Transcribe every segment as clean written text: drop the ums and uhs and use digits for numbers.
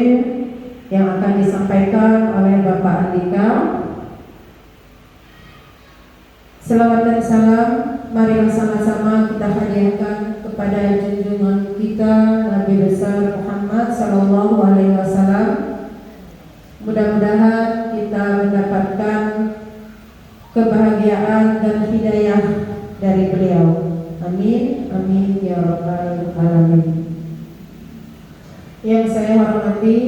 yang akan disampaikan oleh Bapak Andika. Selawat dan salam marilah sama-sama kita hadiahkan kepada junjungan kita Nabi besar Muhammad sallallahu alaihi wasallam. Mudah-mudahan kita mendapatkan kebahagiaan dan hidayah dari beliau. Amin, amin ya rabbal alamin. Yang saya hormati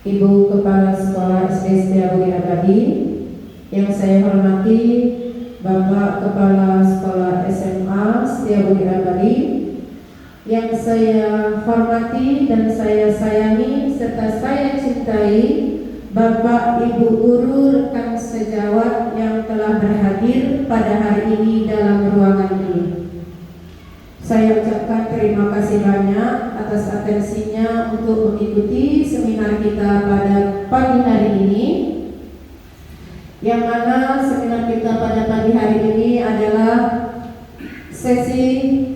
Ibu Kepala Sekolah SD Setiabudi Abadi, yang saya hormati Bapak Kepala Sekolah SMA Setiabudi Abadi, yang saya hormati dan saya sayangi serta saya cintai Bapak Ibu Guru rekan sejawat yang telah berhadir pada hari ini dalam ruangan ini. Saya ucapkan terima kasih banyak atas atensinya untuk mengikuti seminar kita pada pagi hari ini, yang mana seminar kita pada pagi hari ini adalah sesi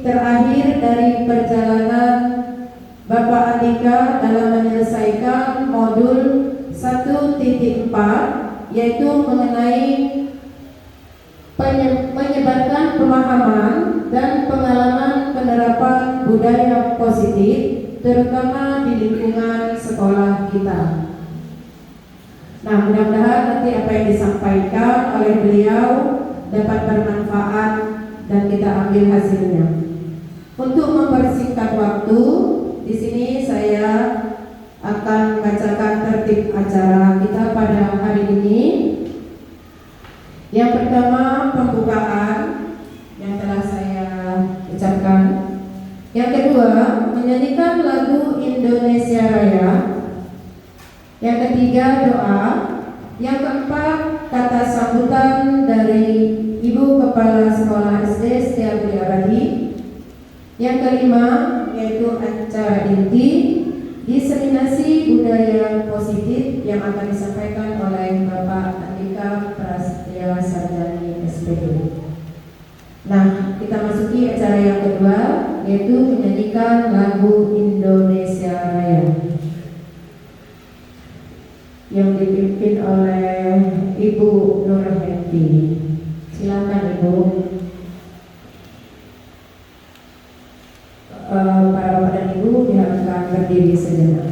terakhir dari perjalanan Bapak Andika dalam menyelesaikan modul 1.4, yaitu mengenai menyebarkan pemahaman dan pengalaman penerapan budaya positif, terutama di lingkungan sekolah kita. Nah, mudah-mudahan nanti apa yang disampaikan oleh beliau dapat bermanfaat dan kita ambil hasilnya. Untuk mempersingkat waktu, di sini saya akan bacakan tertib acara kita pada hari ini. Yang pertama, pembukaan yang telah saya ucapkan. Yang kedua, menyanyikan lagu Indonesia Raya. Yang ketiga, doa. Yang keempat, kata sambutan dari Ibu Kepala Sekolah SD Setiabudi Abadi. Yang kelima, yaitu acara inti diseminasi budaya positif yang akan disampaikan oleh Bapak Andika Prasetya Sarjani SPD. Nah, kita masuki acara yang kedua, yaitu menyanyikan lagu Indonesia Raya yang dipimpin oleh Ibu Nur Henti. Silakan Ibu. Para Bapak dan Ibu diharapkan berdiri sejenak.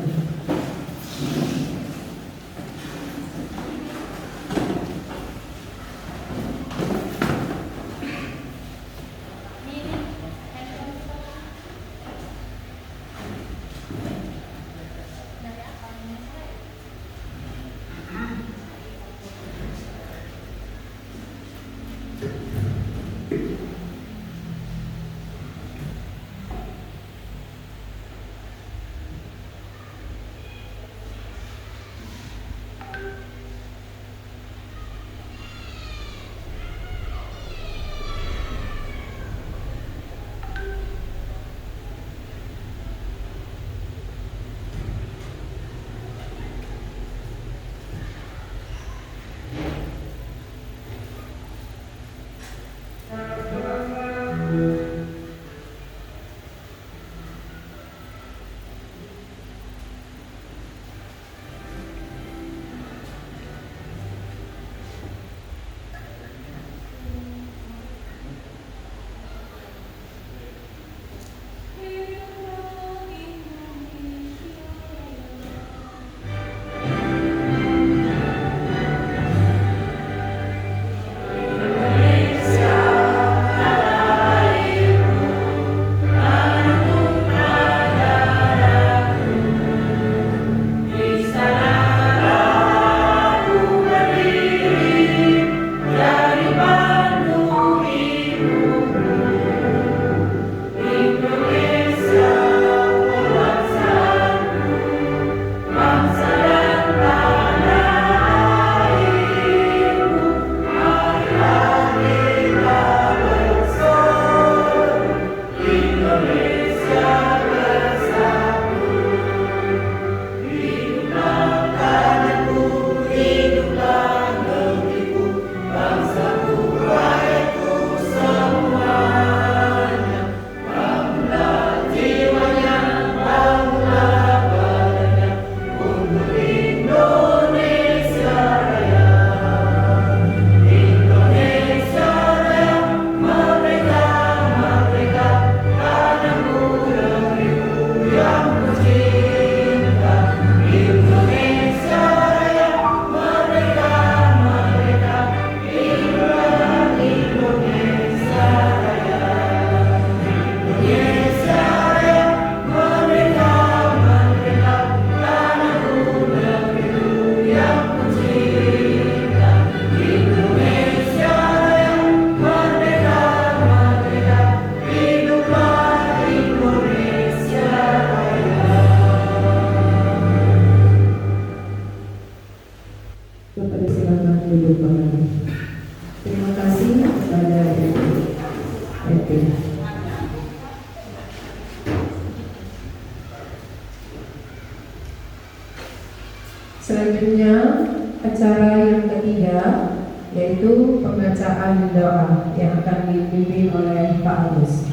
Selanjutnya acara yang ketiga yaitu pembacaan doa yang akan dipimpin oleh Pak Agus.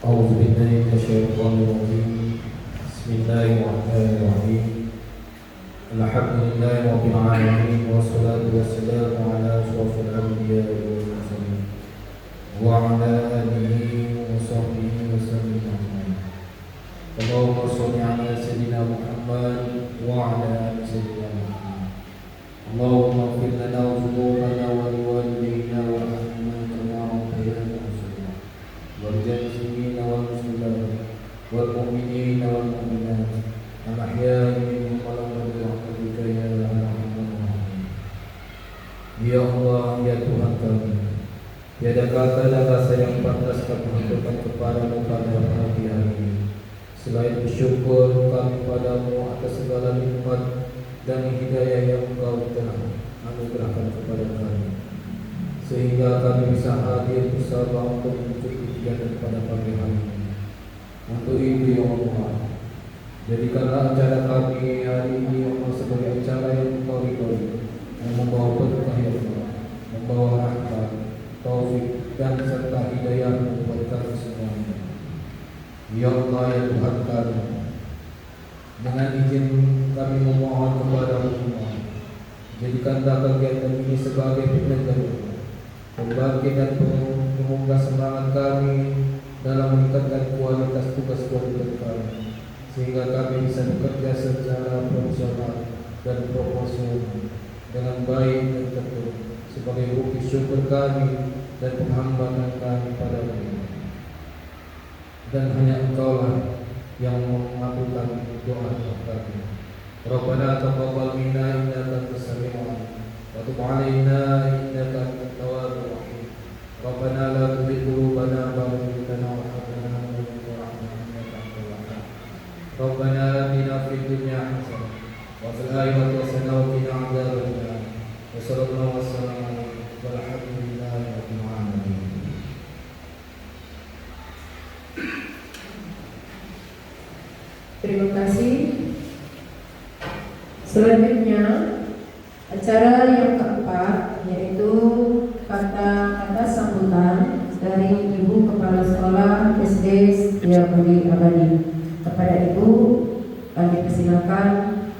A'udzubillahiminasyaitonirrajim. Bismillahirrahmanirrahim. Alhamdulillahi rabbil alamin wassalatu wassalamu ala asyrofil anbiya'i wal mursalin wa ala alihi wa sahbihi wa sallam ajma'in. Allahumma shalli ala sayyidina Muhammad wa ala ali sayyidina Muhammad. Allahumma ighfir lana dhunubana wa liwalidayna warhamna kama rabbayana shaghira. والجاهلين والمسلمين والمؤمنين والمؤمنات الأحياء منهم والأموات برحمتك يا أرحم الراحمين. Ya Allah, ya Tuhan kami, tiada kata yang pantas kami haturkan kepadamu pada pagi hari ini selain bersyukur kami padamu atas segala nikmat dan hidayah yang Engkau telah anugerahkan kepada kami, sehingga kami bisa hadir bersama untuk mengikuti kegiatan pada pagi hari ini. Untuk itu ya Allah, jadikanlah acara kami hari ini ya Allah sebagai acara yang Engkau ridhoi, yang membawa berkah ya Allah, membawa rahmat, taufik dan serta hidayah buat kami semuanya. Ya Allah ya Tuhan kami, dengan izin kami memohon kepada Allah, jadikanlah kegiatan ini sebagai penyegar, pembangkit dan mengunggah semangat kami dalam meningkatkan kualitas tugas-tugas kami, sehingga kami bisa bekerja secara profesional dan proporsional dengan baik dan tepat sebagai bukti syukur kami dan penghambaan kami pada Mu. Dan hanya Engkaulah yang mengabulkan doa kami. Rabbana taqabbal minna innaka antas samiul alim wa tub 'alaina innaka antat tawwabur rahim. Rabbana la tuzigh qulubana ba'da idh hadaytana wa hab lana min ladunka rahmah innaka antal wahhab. Rabbana atina fid dunya hasanah wa fil akhirati hasanah wa qina adzabannar. Wa sallallahu wa sallam walhamdulillahi rabbil alamin. Terima kasih. Selanjutnya acara yang keempat yaitu kata-kata sambutan dari Ibu Kepala Sekolah SD Setiabudi Abadi. Kepada Ibu kami persilakan,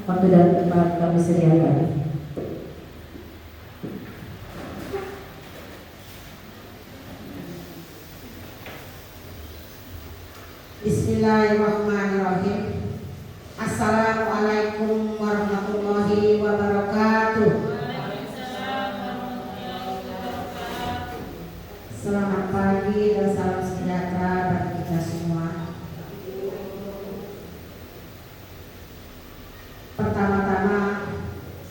waktu dan tempat kami sediakan. Bismillahirrahmanirrahim. Assalamualaikum warahmatullahi wabarakatuh. Selamat pagi dan salam sejahtera bagi kita semua. Pertama-tama,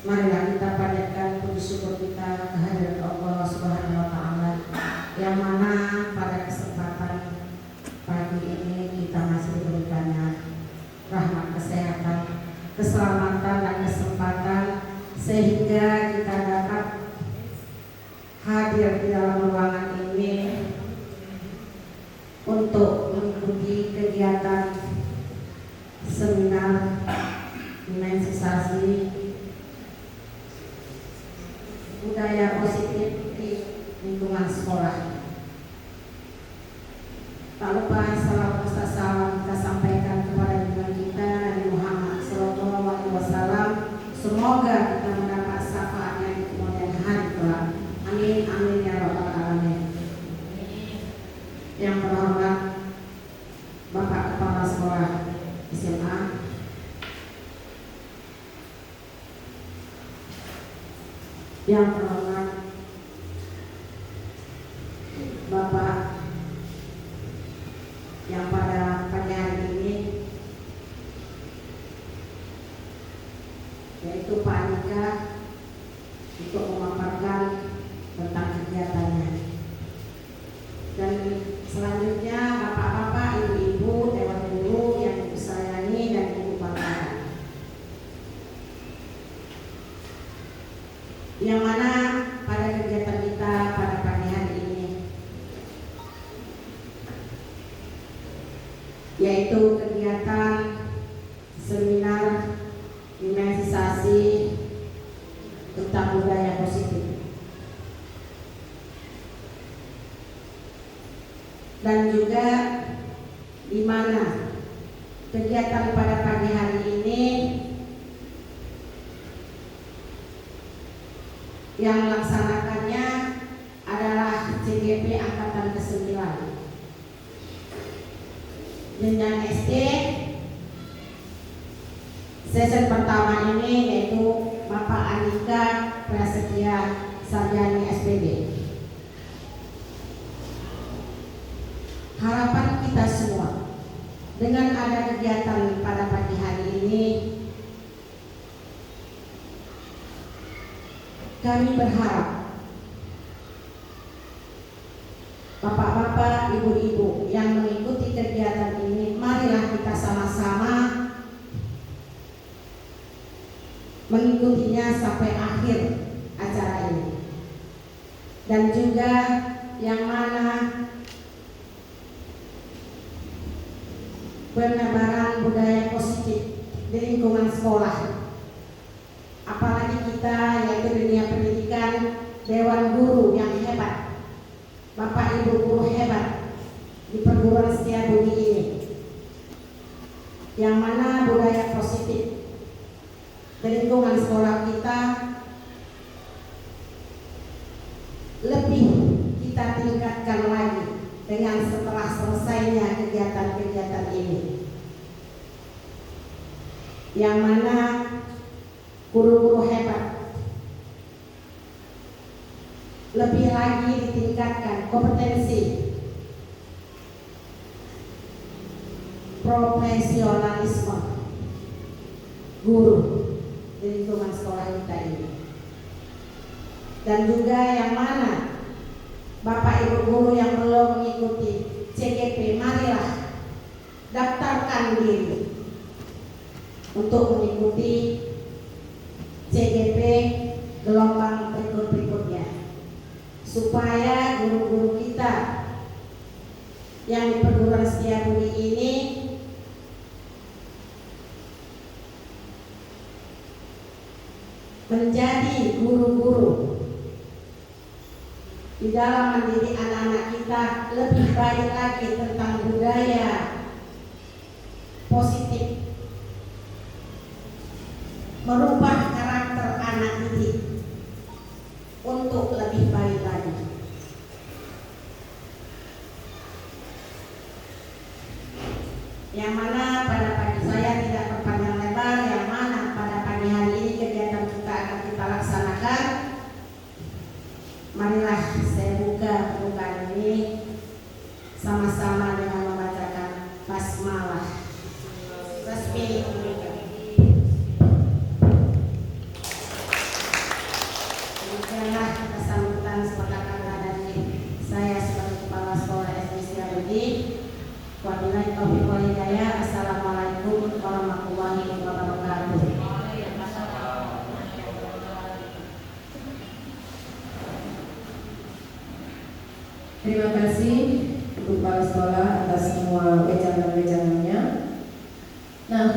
marilah kita panjatkan puji syukur kita kehadirat Allah Subhanahu wa Ta'ala, yang mana pada kesempatan pagi ini kita masih diberikannya rahmat kesehatan, keselamatan dan kesempatan sehingga kita dapat hadir di dalam ruangan ini untuk mengikuti kegiatan seminar dimensisasi budaya positif di lingkungan sekolah. Tak lupa salam kita sampaikan kepada junjungan kita Nabi Muhammad SAW. Semoga kita mendapat syafaatnya di kemudian hari kelak. Amin amin ya rabbal alamin. Yang terhormat Bapak Kepala Sekolah SMA, yang terhormat Bapak yang pada pagi hari ini yaitu Pak Andika untuk memaparkan tentang kegiatannya. Dan selanjutnya bapak-bapak, ibu-ibu, dewan guru yang ibu sayangi dan ibu banggakan, yang mana dan juga di mana kegiatan pada pagi hari ini yang melaksanakannya adalah CGP Angkatan ke-9 jenjang SD. Sesi pertama ini yaitu Bapak Andika Prasetya Sarjani SPD. Harapan kita semua dengan ada kegiatan pada pagi hari ini, kami berharap bapak-bapak, ibu-ibu yang mengikuti kegiatan ini, marilah kita sama-sama mengikutinya sampai akhir acara ini. Dan juga yang mana penebaran budaya positif di lingkungan sekolah, apalagi kita yaitu dunia pendidikan, dewan guru yang hebat, bapak ibu guru hebat di perguruan Setiabudi ini, yang mana budaya positif di lingkungan sekolah kita lebih kita tingkatkan lagi dengan setelah selesainya kegiatan-kegiatan ini, yang mana guru-guru hebat lebih lagi ditingkatkan kompetensi, profesionalisme guru di lingkungan sekolah kita ini. Dan juga yang mana bapak ibu guru yang belum mengikuti CGP, marilah daftarkan diri untuk mengikuti CGP gelombang berikutnya, supaya guru-guru kita yang di perguruan Setiabudi ini menjadi guru-guru di dalam mendidik anak-anak kita lebih baik lagi tentang budaya positif, merubah karakter anak didik untuk lebih baik lagi. Yang mana pada pagi saya tidak berpanjang lebar, yang mana pada pagi hari ini kegiatan kita akan kita laksanakan. Marilah saya buka pembukaan ini sama-sama dengan membacakan basmalah. Resmi. Demikianlah kesambutan sepatah dari saya sebagai Kepala Sekolah SD Setiabudi. Wabillahi taufiq wal hidayah. Assalamualaikum warahmatullahi wabarakatuh. Terima kasih untuk kepala sekolah atas semua wejangan-wejangannya. Nah,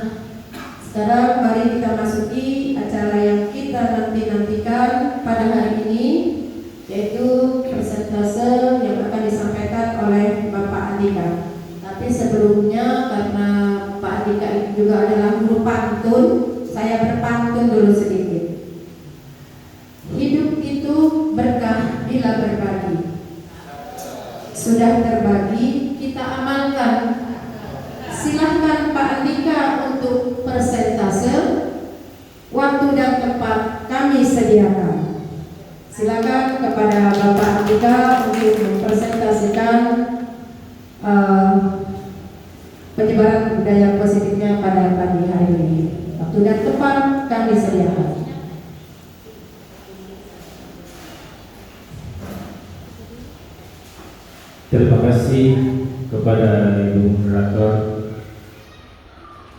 sekarang mari kita masuki acara yang kita nantikan pada hari ini, yaitu presentase yang akan disampaikan oleh Bapak Andika. Tapi sebelumnya, karena Pak Andika ini juga adalah guru pantun, saya berpantun dulu sedikit. Hidup itu berkah bila berbagi. Sudah terbagi, kita amalkan. Silahkan Pak Andika untuk persentase. Waktu dan tempat kami sediakan. Silakan kepada Bapak Andika untuk mempresentasikan penyebaran budaya positifnya pada pagi hari ini. Waktu dan tempat kami sediakan. Terima kasih kepada Ibu Moderator.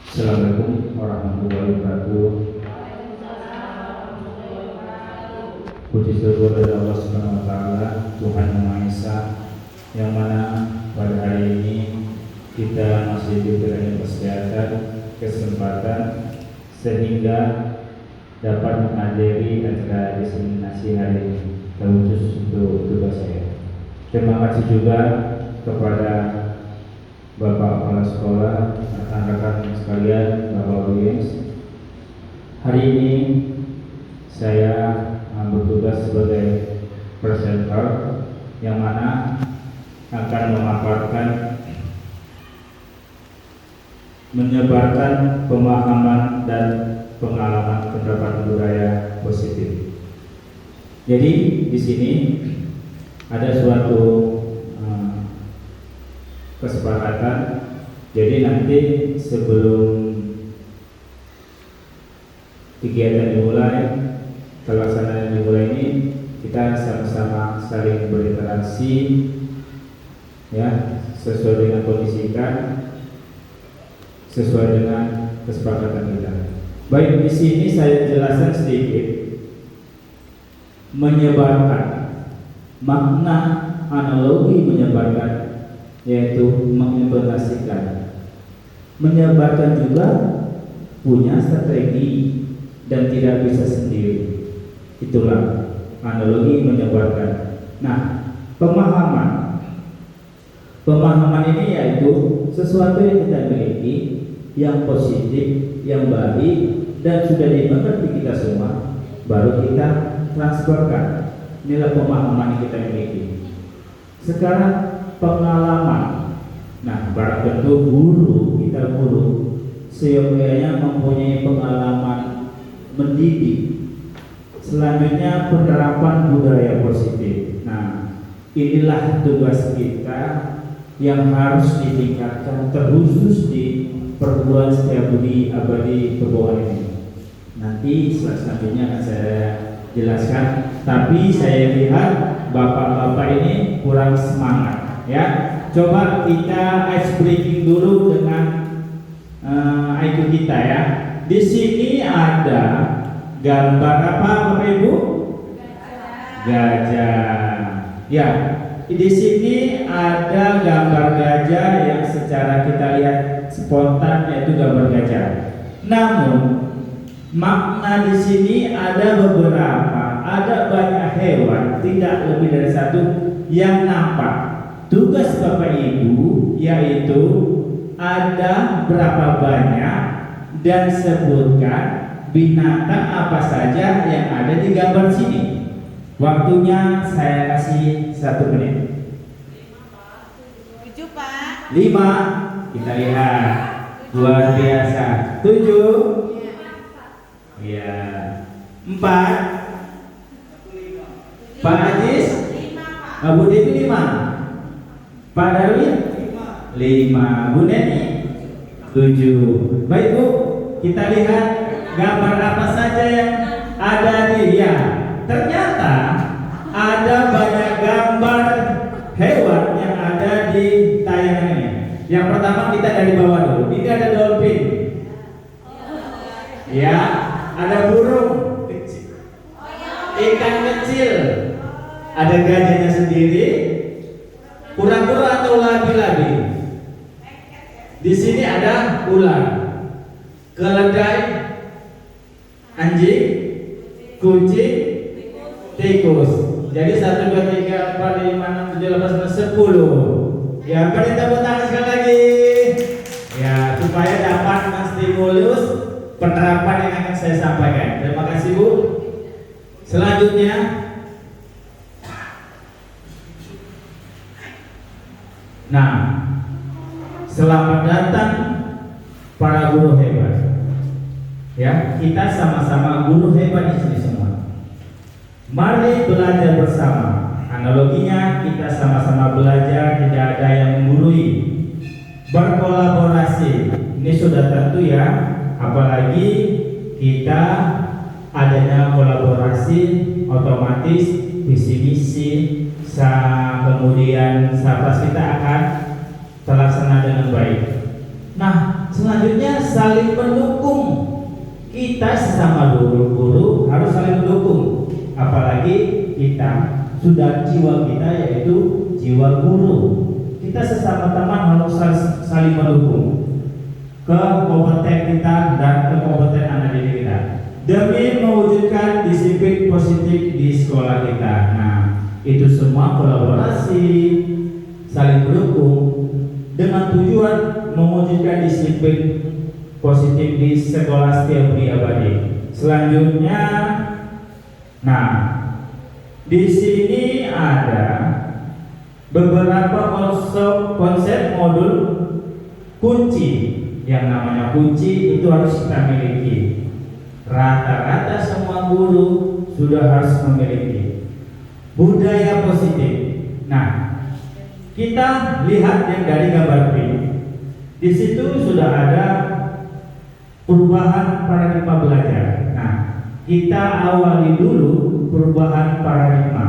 Assalamualaikum warahmatullahi wabarakatuh. Puji syukur kepada Allah Subhanahu wa taala, Tuhan Yang Maha Esa, yang mana pada hari ini kita masih diberi kesehatan, kesempatan sehingga dapat menghadiri acara diseminasi hari ini, terkhusus untuk tugas saya. Terima kasih juga kepada Bapak Kepala Sekolah, rekan-rekan sekalian, Bapak Williams. Hari ini saya bertugas sebagai presenter yang mana akan memaparkan, menyebarkan pemahaman dan pengalaman pendapat budaya positif. Jadi di sini ada suatu kesepakatan. Jadi nanti sebelum kegiatan dimulai, pelaksanaan dimulai ini, kita sama-sama saling berinteraksi, ya, sesuai dengan kondisi kan, sesuai dengan kesepakatan kita. Baik, di sini saya jelaskan sedikit menyebarkan makna analogi menyebarkan, yaitu mengimplementasikan. Menyebarkan juga punya strategi dan tidak bisa sendiri. Itulah analogi menyebarkan. Nah, pemahaman ini yaitu sesuatu yang kita miliki, yang positif, yang baik, dan sudah dimengerti kita semua, baru kita transferkan. Inilah pemahaman yang kita miliki. Sekarang pengalaman. Nah, barang tentu kita guru seyogyanya mempunyai pengalaman mendidik. Selanjutnya penerapan budaya positif. Nah, inilah tugas kita yang harus ditingkatkan terkhusus di perguruan Setiabudi Abadi Purwokerto ini. Nanti selanjutnya akan saya jelaskan. Tapi saya lihat bapak-bapak ini kurang semangat, ya. Coba kita ice breaking dulu dengan IQ kita, ya. Di sini ada gambar apa, Bapak Ibu? Gajah. Ya, di sini ada gambar gajah yang secara kita lihat spontan, yaitu gambar gajah. Namun makna di sini ada beberapa, ada banyak hewan, tidak lebih dari satu yang nampak. Tugas Bapak Ibu yaitu ada berapa banyak dan sebutkan binatang apa saja yang ada di gambar sini. Waktunya saya kasih 1 menit. 7 Pak. 5. Kita lihat. Luar biasa. 7. Iya. 4. Pak Ajis? 5. Bu Devi 5. Pak Darwin? 5. Bu Neni? 7. Baik Bu, kita lihat gambar apa saja yang ada di ya. Ternyata ada banyak gambar hewan yang ada di tayangan ini. Yang pertama kita dari bawah dulu. Ini ada dolphin. Ya, ada burung kecil. Ikan kecil. Ada gajahnya sendiri. Kura-kura atau labi-labi. Di sini ada ular, keledai, anjing, kucing, tikus. Jadi 1, 2, 3, 4, 5, 6, 7, 8, 9, 10. Ya, beri tepuk tangan sekali lagi. Ya, supaya dapat menstimulus penerapan yang akan saya sampaikan. Terima kasih Bu. Selanjutnya, nah, selamat datang para guru hebat. Ya, kita sama-sama guru hebat di sini semua. Mari belajar bersama. Analoginya kita sama-sama belajar, tidak ada yang menggurui. Berkolaborasi. Ini sudah tentu ya, apalagi kita adanya kolaborasi, otomatis visi misi kemudian sahabat kita akan terlaksana dengan baik. Nah, selanjutnya saling mendukung. Kita sesama guru harus saling mendukung. Apalagi kita sudah jiwa kita yaitu jiwa guru. Kita sesama teman harus saling mendukung ke kompeten kita dan ke kompeten anak didik kita demi mewujudkan disiplin positif di sekolah kita. Nah, itu semua kolaborasi saling berhubung dengan tujuan mewujudkan disiplin positif di sekolah Setiabudi Abadi. Selanjutnya, nah di sini ada beberapa konsep modul kunci. Yang namanya kunci itu harus kita miliki. Rata-rata semua guru sudah harus memiliki budaya positif. Nah, kita lihat yang dari gambar B. Di situ sudah ada perubahan paradigma belajar. Nah, kita awali dulu perubahan paradigma,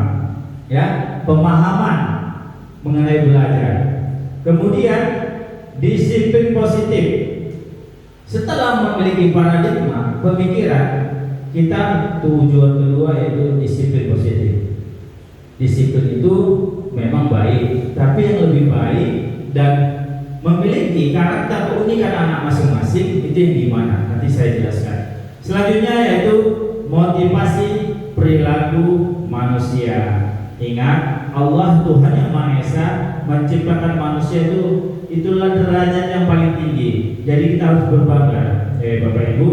ya, pemahaman mengenai belajar. Kemudian disiplin positif. Setelah memiliki paradigma pemikiran, kita tujuan kedua yaitu disiplin positif. Disiplin itu memang baik, tapi yang lebih baik dan memiliki karakter keunikan anak masing-masing itu yang gimana? Nanti saya jelaskan. Selanjutnya yaitu motivasi perilaku manusia. Ingat, Allah Tuhan yang Maha Esa menciptakan manusia itulah derajat yang paling tinggi. Jadi kita harus berbangga, Bapak Ibu.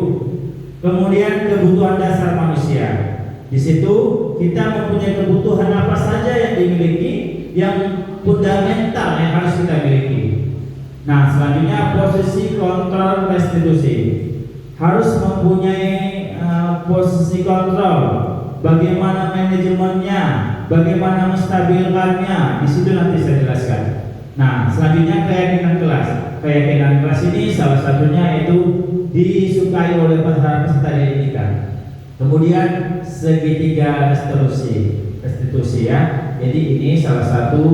Kemudian kebutuhan dasar manusia. Di situ kita mempunyai kebutuhan apa saja yang dimiliki, yang fundamental yang harus kita miliki. Nah, selanjutnya posisi kontrol restitusi. Harus mempunyai posisi kontrol. Bagaimana manajemennya, bagaimana menstabilkannya, di situ nanti saya jelaskan. Nah, selanjutnya keyakinan kelas. Keyakinan kelas ini salah satunya itu disukai oleh para peserta didik kita. Kemudian segitiga restitusi ya. Jadi ini salah satu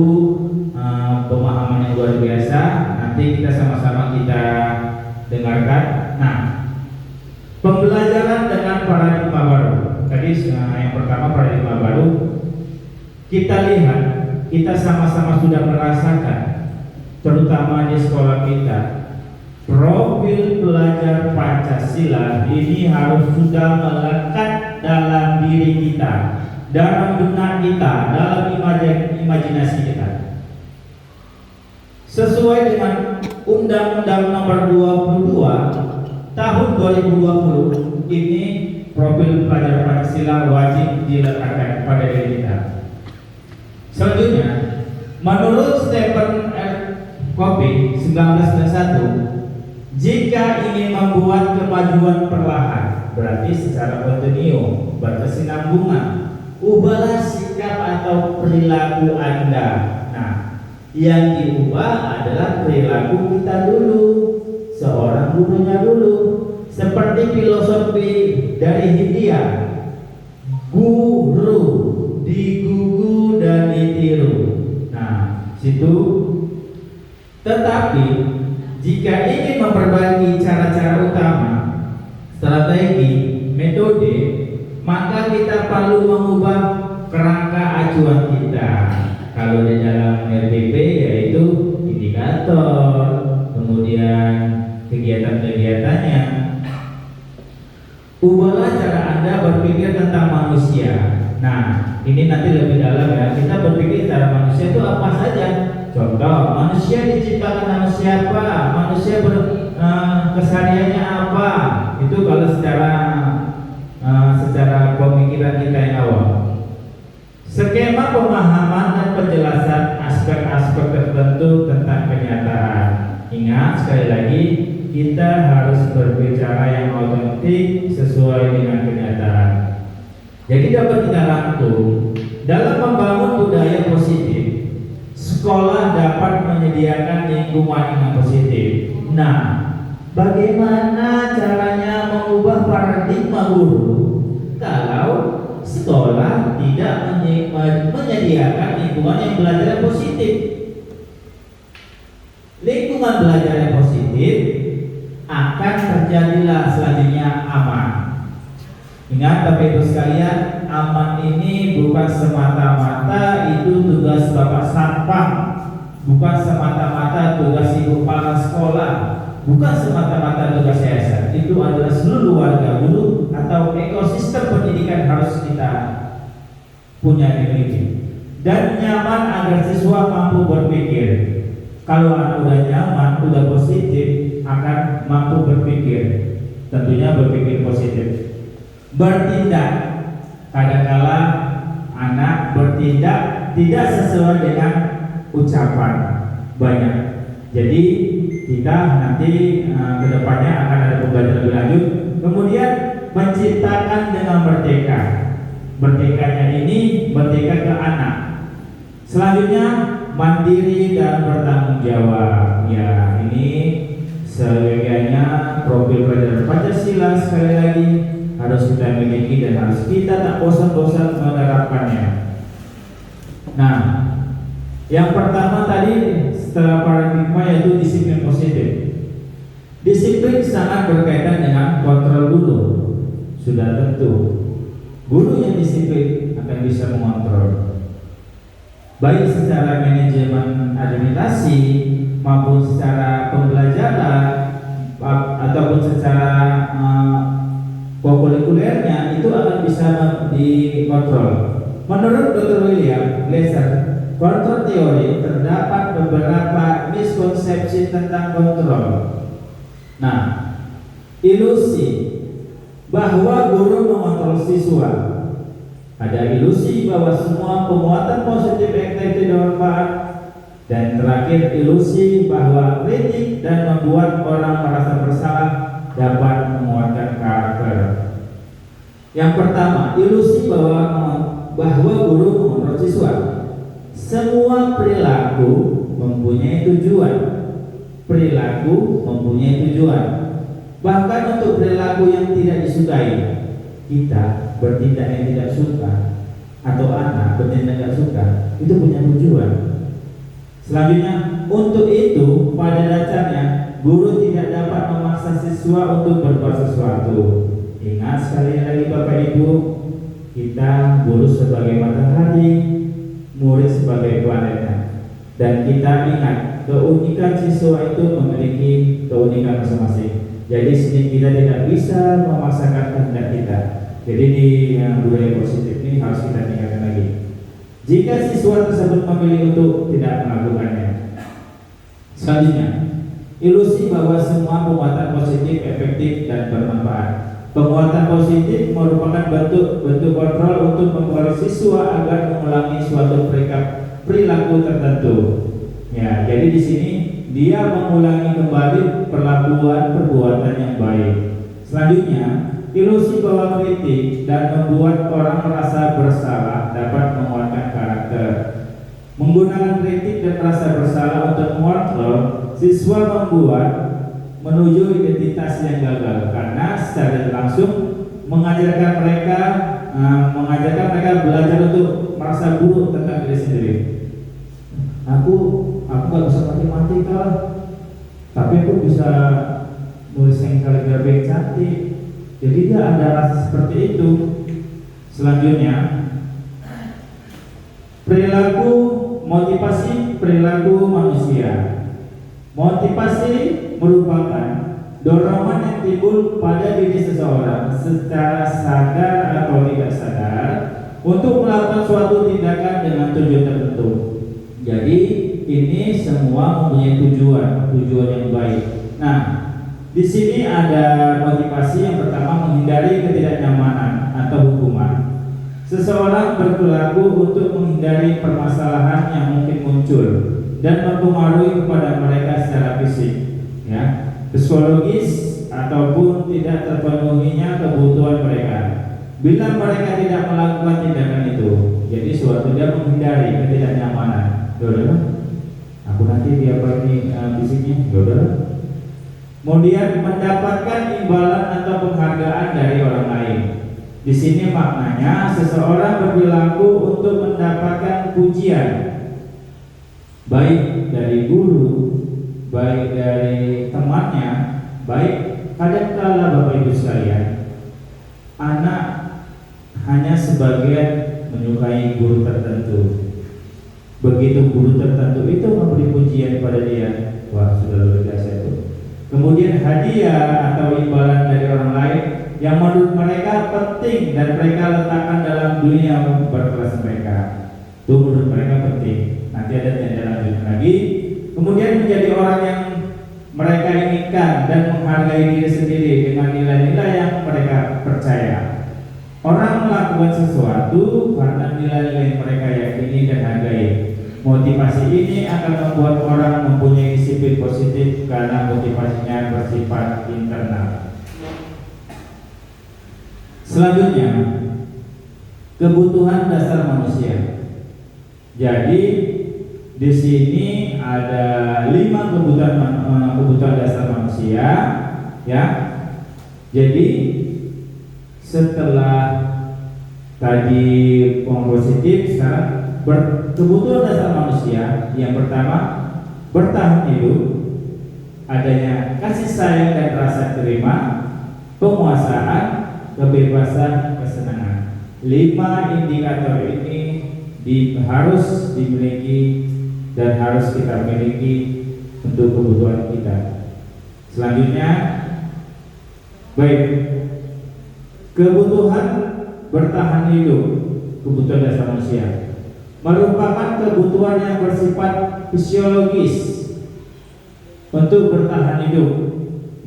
pemahaman yang luar biasa. Nanti kita sama-sama kita dengarkan. Nah, pembelajaran dengan paradigma baru. Tadi yang pertama paradigma baru. Kita lihat, kita sama-sama sudah merasakan, terutama di sekolah kita, profil pelajar Pancasila ini harus sudah melekat dalam diri kita, dalam benak kita, dalam imajinasi kita. Sesuai dengan Undang-Undang Nomor 22 Tahun 2020 ini, profil pelajar Pancasila wajib diletakkan pada diri kita. Selanjutnya, menurut Stephen R. Covey 1991, jika ingin membuat kemajuan perlahan, berarti secara kontinu, berkesinambungan, ubahlah sikap atau perilaku Anda. Nah, yang diubah adalah perilaku kita dulu, seorang gurunya dulu. Seperti filosofi dari Hindia, guru digugu dan ditiru. Nah, situ. Tetapi jika ingin memperbaiki cara-cara utama, strategi, metode, maka kita perlu mengubah kerangka acuan kita. Kalau di dalam RPP yaitu indikator, kemudian kegiatan-kegiatannya. Ubahlah cara Anda berpikir tentang manusia. Nah, ini nanti lebih dalam ya. Kita berpikir cara manusia itu apa saja. Contoh, manusia diciptakan nama siapa? Manusia kesehariannya apa? Itu kalau secara pemikiran kita yang awal. Skema pemahaman dan penjelasan aspek-aspek tertentu tentang kenyataan. Ingat sekali lagi, kita harus berbicara yang otentik sesuai dengan kenyataan. Jadi dapat kita rangkum, dalam membangun budaya positif, sekolah dapat menyediakan lingkungan yang positif. Nah, bagaimana caranya mengubah paradigma guru kalau sekolah tidak menyediakan lingkungan yang belajar yang positif? Lingkungan belajar yang positif akan terjadilah selanjutnya aman. Ingat Bapak Ibu sekalian, aman ini bukan semata-mata itu tugas Bapak Satpam, bukan semata-mata tugas Ibu Kepala Sekolah, bukan semata-mata tugas yayasan. Itu adalah seluruh warga guru atau ekosistem pendidikan harus kita punya dimiliki. dan nyaman agar siswa mampu berpikir. Kalau anak udah nyaman, udah positif, akan mampu berpikir. Tentunya berpikir positif. Bertindak, kadangkala anak bertindak tidak sesuai dengan ucapan banyak. Jadi kita nanti kedepannya akan ada pembelajaran lebih lanjut. Kemudian menciptakan dengan merdeka. Merdekanya ini merdeka ke anak. Selanjutnya mandiri dan bertanggung jawab. Ya, ini sebagiannya profil pelajaran Pancasila sekali lagi harus kita miliki dan harus kita tak bosan-bosan menerapkannya. Nah, yang pertama tadi setelah paradigma yaitu disiplin positif. Disiplin sangat berkaitan dengan kontrol dulu. Sudah tentu guru yang disiplin akan bisa mengontrol, baik secara manajemen administrasi maupun secara pembelajaran ataupun secara kurikulernya itu akan bisa dikontrol. Menurut Dr. William Glasser, kontrol teori terdapat beberapa miskonsepsi tentang kontrol. Nah, ilusi bahwa guru mengontrol siswa. Ada ilusi bahwa semua penguatan positif aktif tidak bermanfaat. Dan terakhir, ilusi bahwa kritik dan membuat orang merasa bersalah dapat menguatkan karakter. Yang pertama, ilusi bahwa guru mengontrol siswa. Semua perilaku mempunyai tujuan. Perilaku mempunyai tujuan. Bahkan untuk perilaku yang tidak disukai, kita bertindak yang tidak suka atau anak bertindak tidak suka, itu punya tujuan. Selanjutnya, untuk itu pada dasarnya guru tidak dapat memaksa siswa untuk berbuat sesuatu. Ingat sekali lagi Bapak Ibu, kita guru sebagai matahari, murid sebagai planetnya. Dan kita ingat, keunikan siswa itu memiliki keunikan masing-masing. Jadi sini kita tidak bisa memaksakan kehendak kita. Jadi di budaya positif ini harus kita tingkatkan lagi. Jika siswa tersebut memilih untuk tidak melakukannya. Selanjutnya, ilusi bahwa semua penguatan positif efektif dan bermanfaat. Penguatan positif merupakan bentuk kontrol untuk mempengaruhi siswa agar mengulangi suatu perilaku tertentu. Ya, jadi di sini dia mengulangi kembali perbuatan yang baik. Selanjutnya, ilusi bahwa kritik dan membuat orang merasa bersalah dapat menguatkan karakter. Menggunakan kritik dan merasa bersalah untuk mengontrol, siswa menuju identitas yang gagal karena secara langsung mengajarkan mereka belajar untuk merasa buruk tentang diri sendiri. Aku gak bisa matematika, tapi aku bisa nulis yang kaligrafi yang cantik. Jadi dia ada rasa seperti itu. Selanjutnya, motivasi perilaku manusia. Motivasi merupakan dorongan yang timbul pada diri seseorang secara sadar atau tidak sadar untuk melakukan suatu tindakan dengan tujuan tertentu. Jadi ini semua mempunyai tujuan yang baik. Nah, di sini ada motivasi yang pertama, menghindari ketidaknyamanan atau hukuman. Seseorang berperilaku untuk menghindari permasalahan yang mungkin muncul dan mempengaruhi kepada mereka secara fisik, ya, psikologis ataupun tidak terpenuhinya kebutuhan mereka. Bila mereka tidak melakukan tindakan itu, jadi suatu dia menghindari ketidaknyamanan. Yaudah, aku nanti dia pergi fisiknya, yaudah. Kemudian mendapatkan imbalan atau penghargaan dari orang lain. Di sini maknanya seseorang berperilaku untuk mendapatkan pujian, baik dari guru, baik dari temannya, baik kadangkala Bapak Ibu sekalian, anak hanya sebagian menyukai guru tertentu. Begitu guru tertentu itu memberi pujian pada dia, wah sudah luar biasa itu. Kemudian hadiah atau imbalan dari orang lain yang menurut mereka penting dan mereka letakkan dalam dunia berkelas mereka. Itu menurut mereka penting. Nanti ada tindak lanjut lagi. Kemudian menjadi orang yang mereka inginkan dan menghargai diri sendiri dengan nilai-nilai yang mereka percaya. Orang melakukan sesuatu karena nilai-nilai mereka yakini dan hargai. Motivasi ini akan membuat orang mempunyai disiplin positif karena motivasinya bersifat internal. Selanjutnya, kebutuhan dasar manusia. Jadi di sini ada 5 kebutuhan dasar manusia, ya. Jadi setelah tadi positif, sekarang kebutuhan dasar manusia. Yang pertama, bertahan hidup, adanya kasih sayang dan rasa terima, penguasaan, kebebasan, kesenangan. 5 indikator ini harus dimiliki dan harus kita miliki untuk kebutuhan kita. Selanjutnya, baik, kebutuhan bertahan hidup, kebutuhan dasar manusia, merupakan kebutuhan yang bersifat fisiologis untuk bertahan hidup.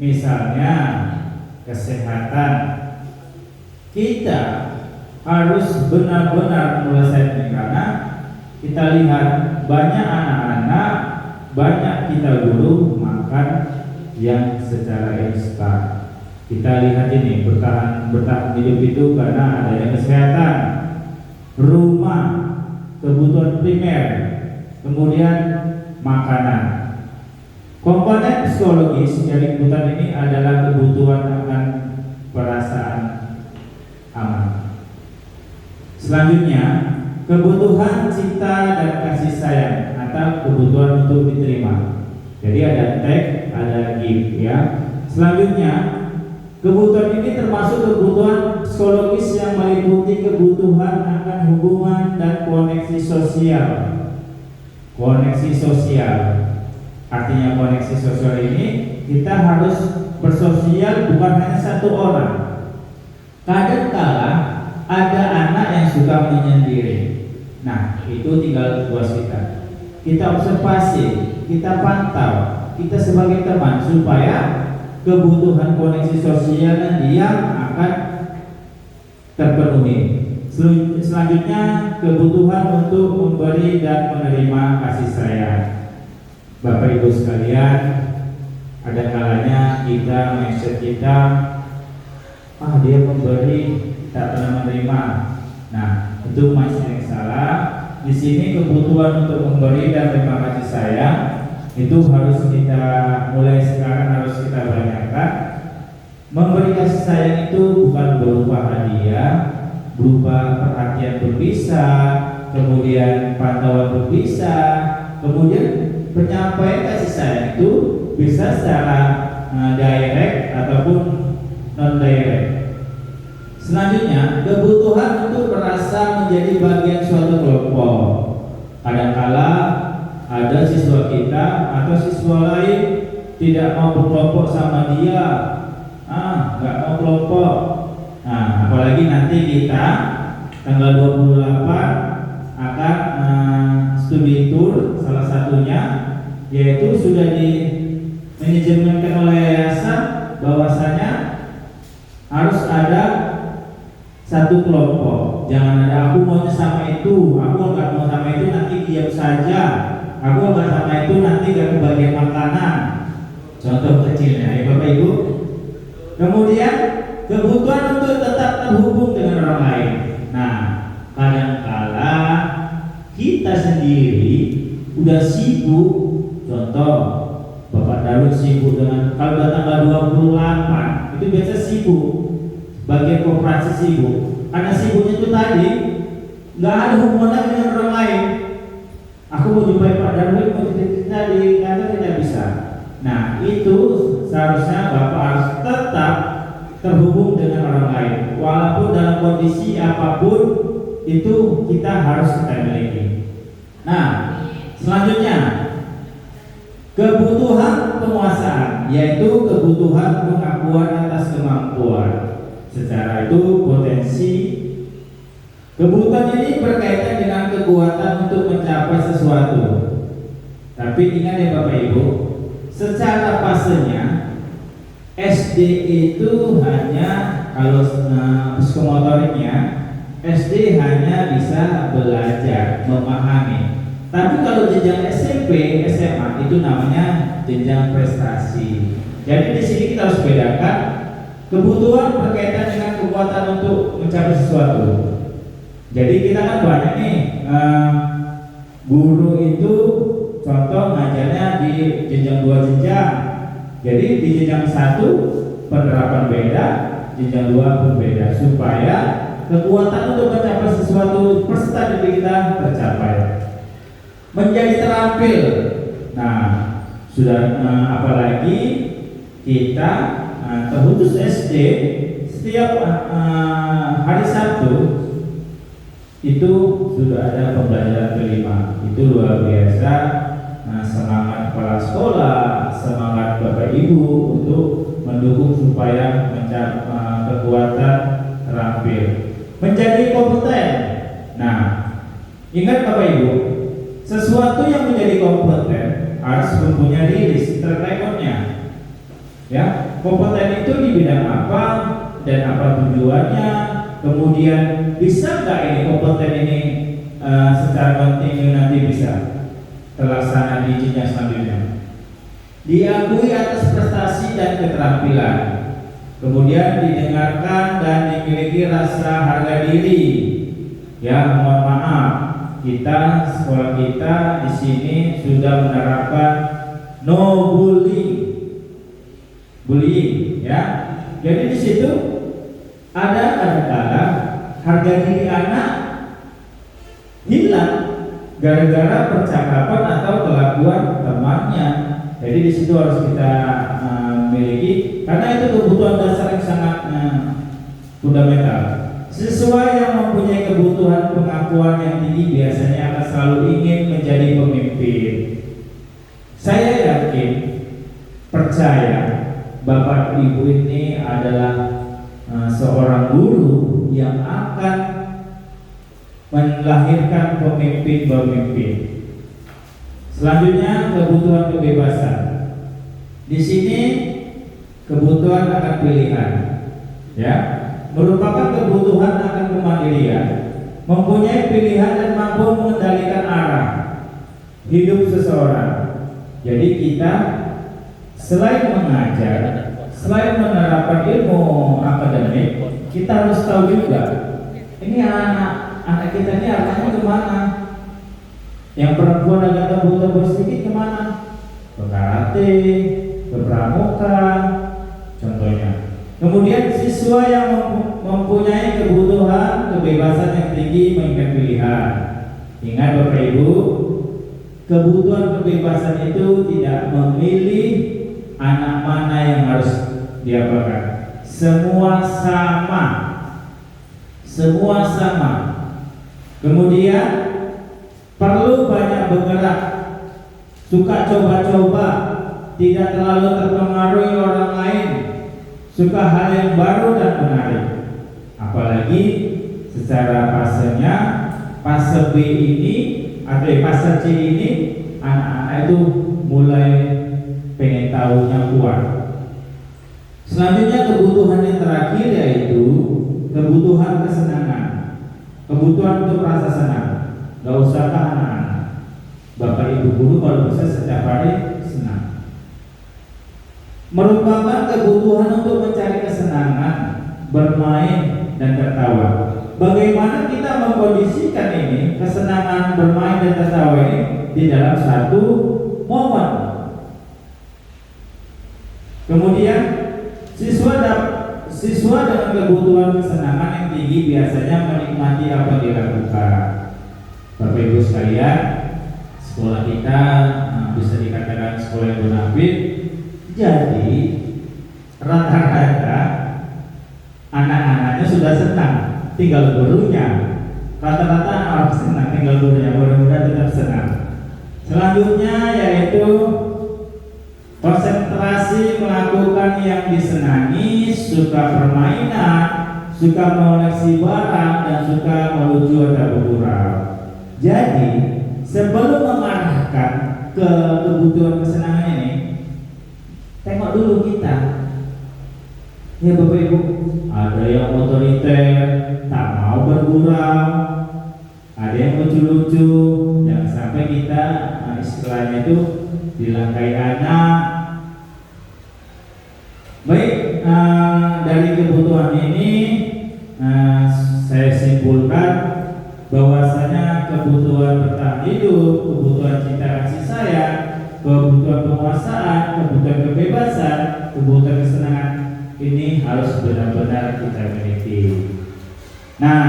Misalnya kesehatan, kita harus benar-benar menyelesaikan, karena kita lihat banyak anak-anak, banyak kita guru makan yang secara instan. Kita lihat ini bertahan hidup itu karena adanya kesehatan, rumah, kebutuhan primer, kemudian makanan. Komponen psikologis dari kebutuhan ini adalah kebutuhan akan perasaan aman. Selanjutnya, kebutuhan cinta dan kasih sayang atau kebutuhan untuk diterima. Jadi ada take, ada give, ya. Selanjutnya, kebutuhan ini termasuk kebutuhan psikologis yang meliputi kebutuhan akan hubungan dan koneksi sosial. Koneksi sosial, artinya koneksi sosial ini kita harus bersosial, bukan hanya satu orang. Kadang-kala ada anak yang suka menyendiri. Nah, itu tinggal tugas kita. Kita observasi, kita pantau, kita sebagai teman supaya kebutuhan koneksi sosialnya dia akan terpenuhi. Selanjutnya, kebutuhan untuk memberi dan menerima kasih sayang. Bapak Ibu sekalian, ada kalanya kita mindset kita, dia memberi, tak pernah menerima. Nah, itu mindset yang salah. Di sini kebutuhan untuk memberi dan terima kasih sayang itu harus kita mulai sekarang, harus kita banyakkan. Memberi kasih sayang itu bukan berupa hadiah, berupa perhatian berpisah, kemudian pantauan berpisah, kemudian penyampaian kasih sayang itu bisa secara direct ataupun non direct. Selanjutnya, kebutuhan untuk merasa menjadi bagian suatu kelompok. Kadangkala ada siswa kita atau siswa lain tidak mau berkelompok sama dia, nggak mau kelompok. Nah, apalagi nanti kita tanggal 28 akan studi tour, salah satunya yaitu sudah di manajemenkan oleh yayasan bahwasanya harus ada satu kelompok. Jangan ada aku maunya sama itu, aku nggak mau sama itu nanti diam saja, aku nggak sama itu nanti gak kebagian makanan. Contoh kecilnya ya Bapak Ibu. Kemudian kebutuhan untuk tetap terhubung dengan orang lain. Nah, kadangkala kita sendiri udah sibuk. Contoh, Bapak Darul sibuk dengan, kalau udah tanggal 28 itu biasa sibuk, bagian koperasi sibuk. Karena sibuknya itu tadi nggak ada hubungan dengan orang lain. Aku mau jumpai Pak Darul, mau cerita di kantor tidak bisa. Nah, itu seharusnya Bapak harus tetap terhubung dengan orang lain, walaupun dalam kondisi apapun itu kita harus kita miliki. Nah, selanjutnya kebutuhan penguasaan, yaitu kebutuhan pengakuan atas kemampuan. Secara itu potensi kebutuhan ini berkaitan dengan kekuatan untuk mencapai sesuatu. Tapi ingat ya Bapak Ibu, secara fasenya SD itu hanya, kalau psikomotoriknya, SD hanya bisa belajar, memahami. Tapi kalau jenjang SMP, SMA itu namanya jenjang prestasi. Jadi di sini kita harus bedakan kebutuhan berkaitan dengan kekuatan untuk mencapai sesuatu. Jadi kita kan banyak nih guru itu contoh ngajarnya di jenjang 2 jenjang. Jadi di jenjang 1 penerapan beda, jenjang 2 berbeda, supaya kekuatan untuk mencapai sesuatu peserta didik kita tercapai. Menjadi terampil. Nah, sudah apalagi kita terkhusus SD setiap hari Sabtu itu sudah ada pembelajaran kelima. Itu luar biasa. Semangat kepala sekolah, semangat Bapak Ibu untuk mendukung supaya mencapai kekuatan terampil, menjadi kompeten. Nah, ingat Bapak Ibu, sesuatu yang menjadi kompeten harus mempunyai list track recordnya. Ya, kompeten itu di bidang apa dan apa tujuannya, kemudian bisa nggak ini kompeten ini secara kontinu nanti bisa terlaksana di jenjang selanjutnya. Diakui atas prestasi dan keterampilan, kemudian didengarkan dan dimiliki rasa harga diri. Ya, mohon maaf, kita sekolah kita di sini sudah menerapkan no bullying, ya. Jadi di situ ada kadang-kadang harga diri anak hilang gara-gara percakapan atau kelakuan temannya. Jadi di situ harus kita miliki, karena itu kebutuhan dasar yang sangat fundamental. Siswa yang mempunyai kebutuhan pengakuan yang tinggi biasanya akan selalu ingin menjadi pemimpin. Saya yakin, percaya, Bapak Ibu ini adalah seorang guru yang akan melahirkan pemimpin-pemimpin. Selanjutnya, kebutuhan kebebasan. Di sini kebutuhan akan pilihan, ya, merupakan kebutuhan akan kemandirian, mempunyai pilihan dan mampu mengendalikan arah hidup seseorang. Jadi kita selain mengajar, selain menerapkan ilmu akademik, kita harus tahu juga ini anak kita ini arahnya kemana. Yang perempuan agak tebul-tebul sedikit kemana? Ke karate, ke pramuka, contohnya. Kemudian siswa yang mempunyai kebutuhan kebebasan yang tinggi mengingat pilihan. Ingat Bapak Ibu, kebutuhan kebebasan itu tidak memilih anak mana yang harus diapakan. Semua sama. Semua sama. Kemudian perlu banyak bergerak, suka coba-coba, tidak terlalu terpengaruhi orang lain, suka hal yang baru dan menarik. Apalagi secara fasenya, fase B ini atau fase C ini, anak-anak itu mulai pengen tahunya kuat. Selanjutnya kebutuhan yang terakhir yaitu kebutuhan kesenangan, kebutuhan untuk rasa senang. Gak usah anak-anak, Bapak Ibu guru kalau bisa setiap hari senang. Merupakan kebutuhan untuk mencari kesenangan, bermain dan tertawa. Bagaimana kita mengkondisikan ini kesenangan bermain dan tertawa ini di dalam satu momen. Kemudian siswa dengan kebutuhan kesenangan yang tinggi biasanya menikmati apa yang dilakukan. Bapak Ibu sekalian, sekolah kita bisa dikatakan sekolah yang bonafit. Jadi rata-rata anak-anaknya sudah senang, tinggal gurunya. Rata-rata anak senang, tinggal gurunya. Mudah-mudahan tetap senang. Selanjutnya yaitu konsentrasi melakukan yang disenangi, suka permainan, suka mengoleksi barang, dan suka melucu atau bergurau. Jadi sebelum mengarahkan ke kebutuhan kesenangan ini, tengok dulu kita. Ya Bapak Ibu, ada yang otoriter, tak mau bergurau, ada yang lucu-lucu, jangan sampai kita istilahnya itu dilangkai anak. Baik, dari kebutuhan ini saya simpulkan bahwasanya kebutuhan bertahan hidup, kebutuhan cinta kasih sayang, kebutuhan penguasaan, kebutuhan kebebasan, kebutuhan kesenangan ini harus benar-benar kita miliki. Nah,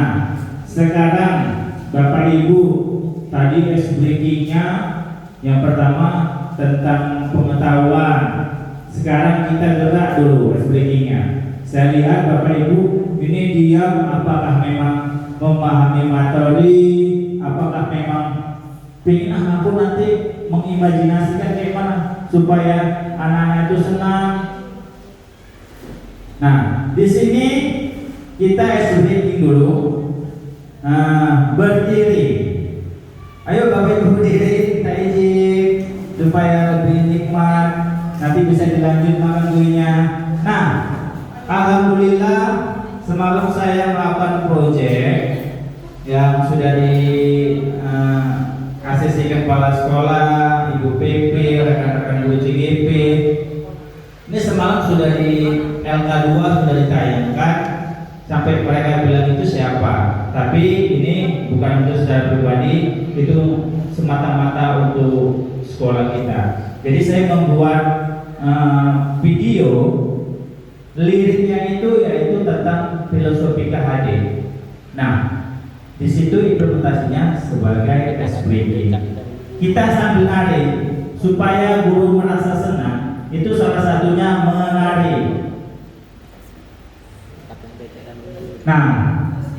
sekarang Bapak Ibu, tadi ice breaking-nya yang pertama tentang pengetahuan. Sekarang kita gerak dulu ice breaking-nya. Saya lihat Bapak Ibu ini diam, apakah memang memahami materi, apakah memang ingin aku nanti mengimajinasikan kayak mana supaya anak-anak itu senang. Nah, di sini kita ice breaking dulu. Berdiri. Ayo Bapak Ibu berdiri, kita izin supaya lebih nikmat. Nanti bisa dilanjut makan kuenya. Nah, alhamdulillah semalam saya melakukan proyek yang sudah di ACC kepala sekolah, Ibu PP, rekan-rekan Ibu CGP. Ini semalam sudah di LK2 sudah ditayangkan, sampai mereka bilang itu siapa. Tapi ini bukan untuk secara pribadi, itu semata-mata untuk sekolah kita. Jadi saya membuat video, liriknya itu yaitu tentang filosofi KHD. Nah, di situ implementasinya sebagai ice breaking. Kita sambil nari supaya guru merasa senang. Itu salah satunya menari. Nah,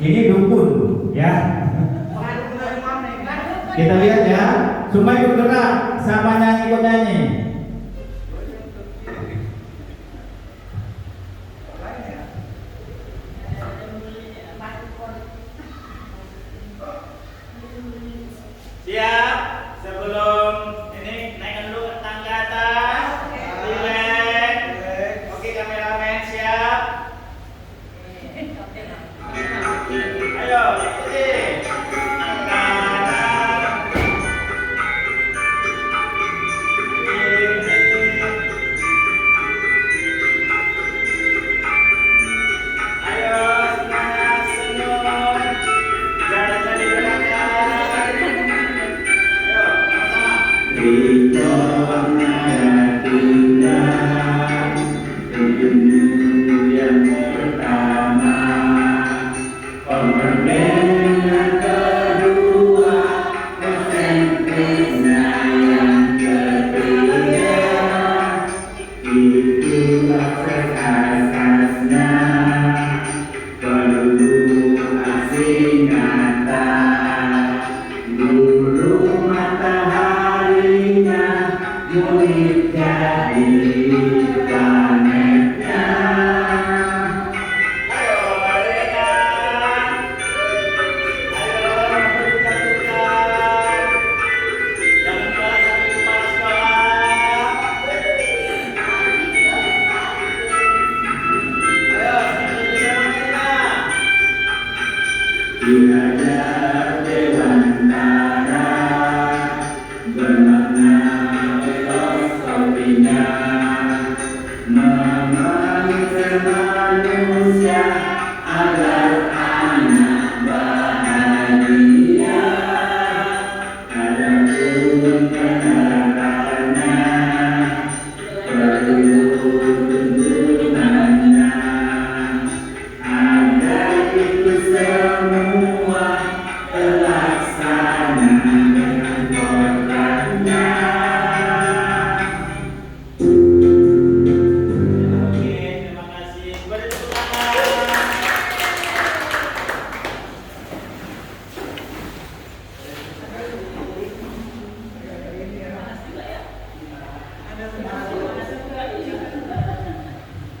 ini dukun ya. Kita lihat ya, semua ikut gerak sama nyanyi. Siap, sebelum ini naikkan dulu ke tangga atas. Relax. Oke, kameramen siap. Ayo, ikuti. Kanan. Kiri. Ayo, semangat, senyum. Jari-jari gerakan. Ayo, sama-sama.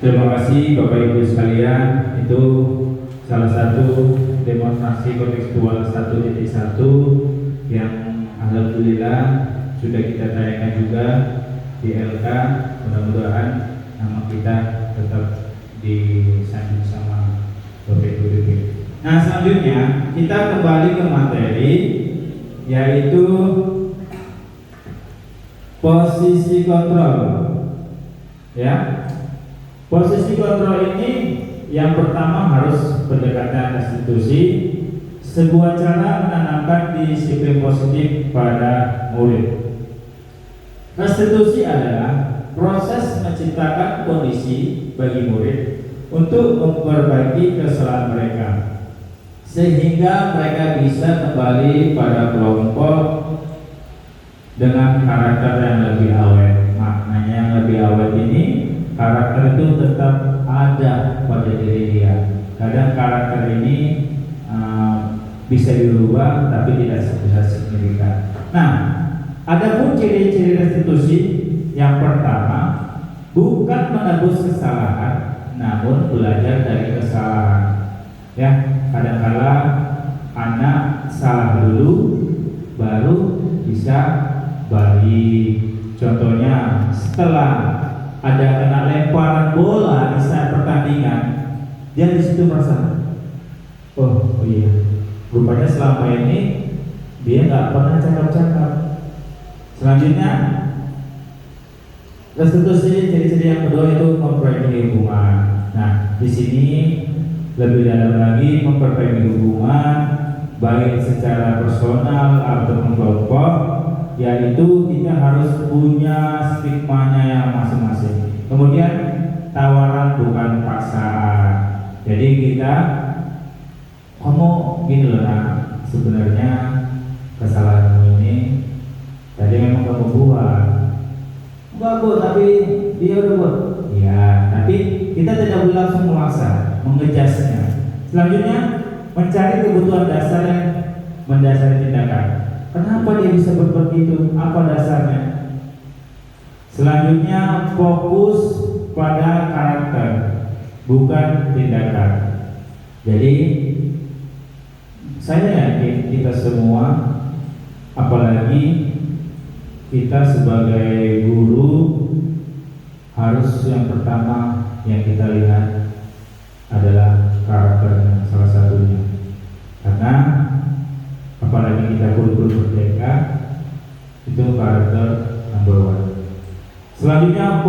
Terima kasih Bapak Ibu sekalian. Itu salah satu demonstrasi kontekstual 1.1 yang alhamdulillah sudah kita tayangkan juga di LK. Mudah-mudahan nama kita tetap disanjung sama BPKB. Nah, selanjutnya kita kembali ke materi, yaitu posisi kontrol. Ya, posisi kontrol ini yang pertama harus pendekatan restitusi, sebuah cara menanamkan disiplin positif pada murid. Restitusi adalah proses menciptakan kondisi bagi murid untuk memperbaiki kesalahan mereka, sehingga mereka bisa kembali pada kelompok dengan karakter yang lebih awet. Maknanya yang lebih awet ini, karakter itu tetap ada pada diri dia. Kadang karakter ini bisa dirubah tapi tidak sebesar signifikan. Nah, ada pun ciri-ciri restitusi. Yang pertama, bukan menebus kesalahan, namun belajar dari kesalahan. Ya, kadang-kala anak salah dulu, baru bisa balik. Contohnya, setelah ada kena lemparan bola di saat pertandingan, dia di situ merasa, oh iya, rupanya selama ini dia nggak pernah cakap-cakap. Selanjutnya, restitusi ciri-ciri yang kedua itu memperbaiki hubungan. Nah, di sini lebih dalam lagi memperbaiki hubungan baik secara personal ataupun kelompok, yaitu kita harus punya stigmanya yang masing-masing. Kemudian tawaran bukan paksaan. Jadi kita, kamu gini loh nak, sebenarnya kesalahanmu ini tadi memang kamu buat. Enggak bu, tapi dia udah buat. Ya, tapi kita tidak boleh langsung memaksa, mengejasnya. Selanjutnya, mencari kebutuhan dasar yang mendasari tindakan. Kenapa dia bisa berbuat itu? Apa dasarnya? Selanjutnya, fokus pada karakter, bukan tindakan. Jadi, saya yakin kita semua, apalagi kita sebagai guru, harus yang pertama yang kita lihat adalah karakternya, salah satunya. Karena apalagi kita guru-guru merdeka, itu karakter number one. Selanjutnya,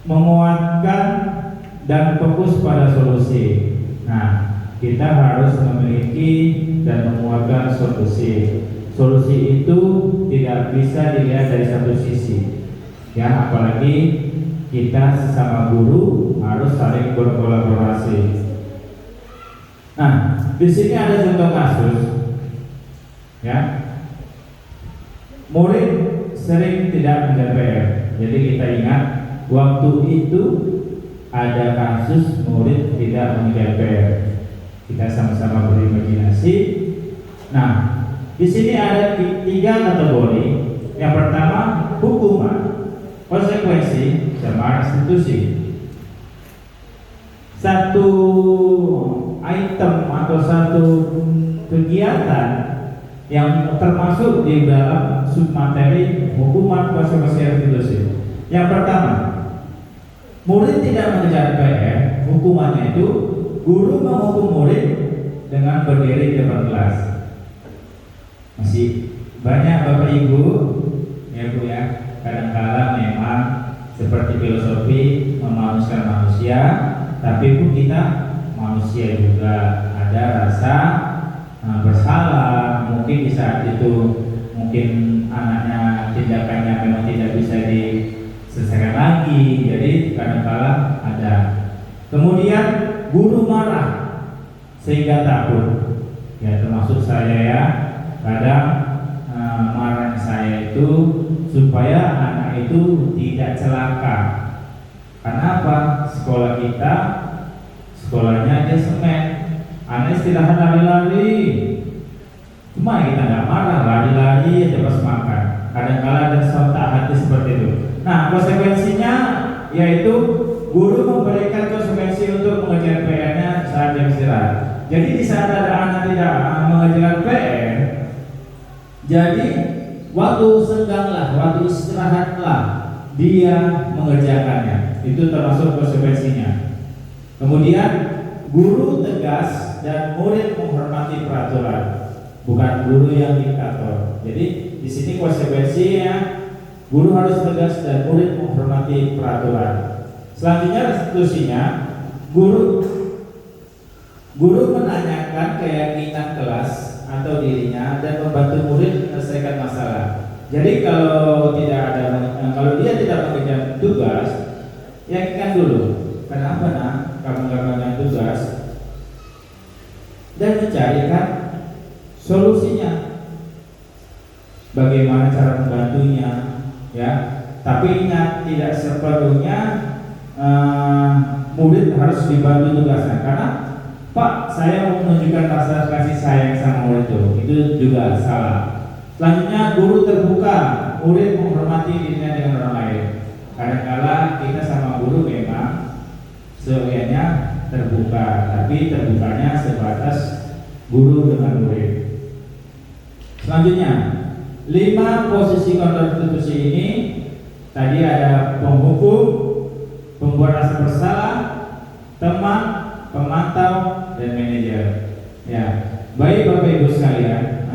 menguatkan dan fokus pada solusi. Nah, kita harus memiliki dan menguatkan solusi. Solusi itu tidak bisa dilihat dari satu sisi, ya, apalagi kita sesama guru harus saling berkolaborasi. Nah, di sini ada contoh kasus, ya, murid sering tidak mengerjakan PR. Jadi kita ingat waktu itu ada kasus murid tidak mengerjakan PR. Kita sama-sama berimajinasi. Nah, di sini ada 3 kategori. Yang pertama, hukuman, konsekuensi, sama restitusi. Satu item atau satu kegiatan yang termasuk di dalam submateri hukuman, konsekuensi, restitusi. Yang pertama, murid tidak mengerjakan PR. Hukumannya itu guru menghukum murid dengan berdiri di depan kelas. Masih banyak Bapak Ibu, ya Bu ya, kadang-kadang memang seperti filosofi memanusiakan manusia, tapi pun kita manusia juga ada rasa bersalah. Mungkin di saat itu mungkin anaknya tindakannya memang tidak bisa diselesaikan lagi, jadi kadang-kadang ada. Kemudian guru marah sehingga takut, ya termasuk saya ya. Kadang marah saya itu supaya anak itu tidak celaka. Karena apa? Sekolah kita, sekolahnya aja semen. Anak istirahat lari-lari. Cuma kita nggak marah, lari-lari aja pas makan. Kadang-kala ada sontak hati seperti itu. Nah, konsekuensinya yaitu guru memberikan konsekuensi untuk mengerjakan PR-nya saat jam istirahat. Jadi di saat ada anak tidak mengerjakan PR, Jadi waktu sengganglah, waktu istirahatlah dia mengerjakannya. Itu termasuk konsekuensinya. Kemudian guru tegas dan murid menghormati peraturan, bukan guru yang diktator. Jadi di sini konsekuensinya guru harus tegas dan murid menghormati peraturan. Selanjutnya restitusinya, guru menanyakan keyakinan kelas atau dirinya dan membantu murid menyelesaikan masalah. Jadi kalau dia tidak mengerjakan tugas, yakinkan dulu, kenapa nak kamu nggak mengerjakan tugas, dan mencarikan solusinya. Bagaimana cara membantunya, ya. Tapi ingat, tidak sepenuhnya murid harus dibantu tugasnya. Karena Pak, saya mau menunjukkan rasa kasih sayang sama murid itu juga salah. Selanjutnya guru terbuka, murid menghormati dirinya dengan orang lain. Kadang-kala kita sama guru memang sebenarnya terbuka, tapi terbukanya sebatas guru dengan murid. Selanjutnya 5 posisi konstitusi ini tadi ada penghukum, pembuat rasa bersalah, teman, pemantau, dan manajer. Ya, baik Bapak Ibu sekalian,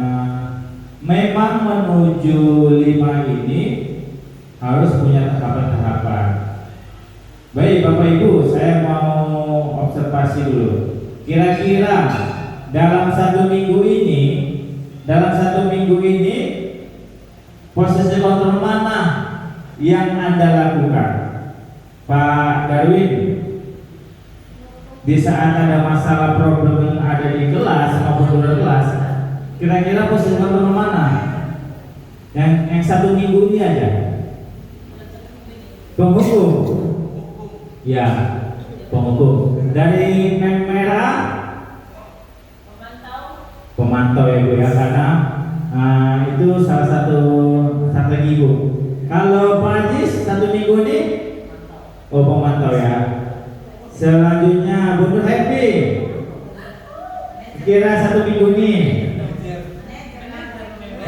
memang menuju 5 ini harus punya tahapan-tahapan. Baik Bapak Ibu, saya mau observasi dulu. Kira-kira dalam satu minggu ini posisi kontrol mana yang Anda lakukan? Pak Darwin, di saat ada masalah problem yang ada di kelas maupun luar kelas, kira-kira posisi kontrol mana? Yang satu minggu ini aja. Penghukum. Ya, penghukum. Dari merah pemantau ya Bu ya, karena itu salah satu strategi Bu. Kalau Pak Ajis satu minggu ini, oh pemantau ya. Selanjutnya Bu Nur Happy, kira satu minggu ini,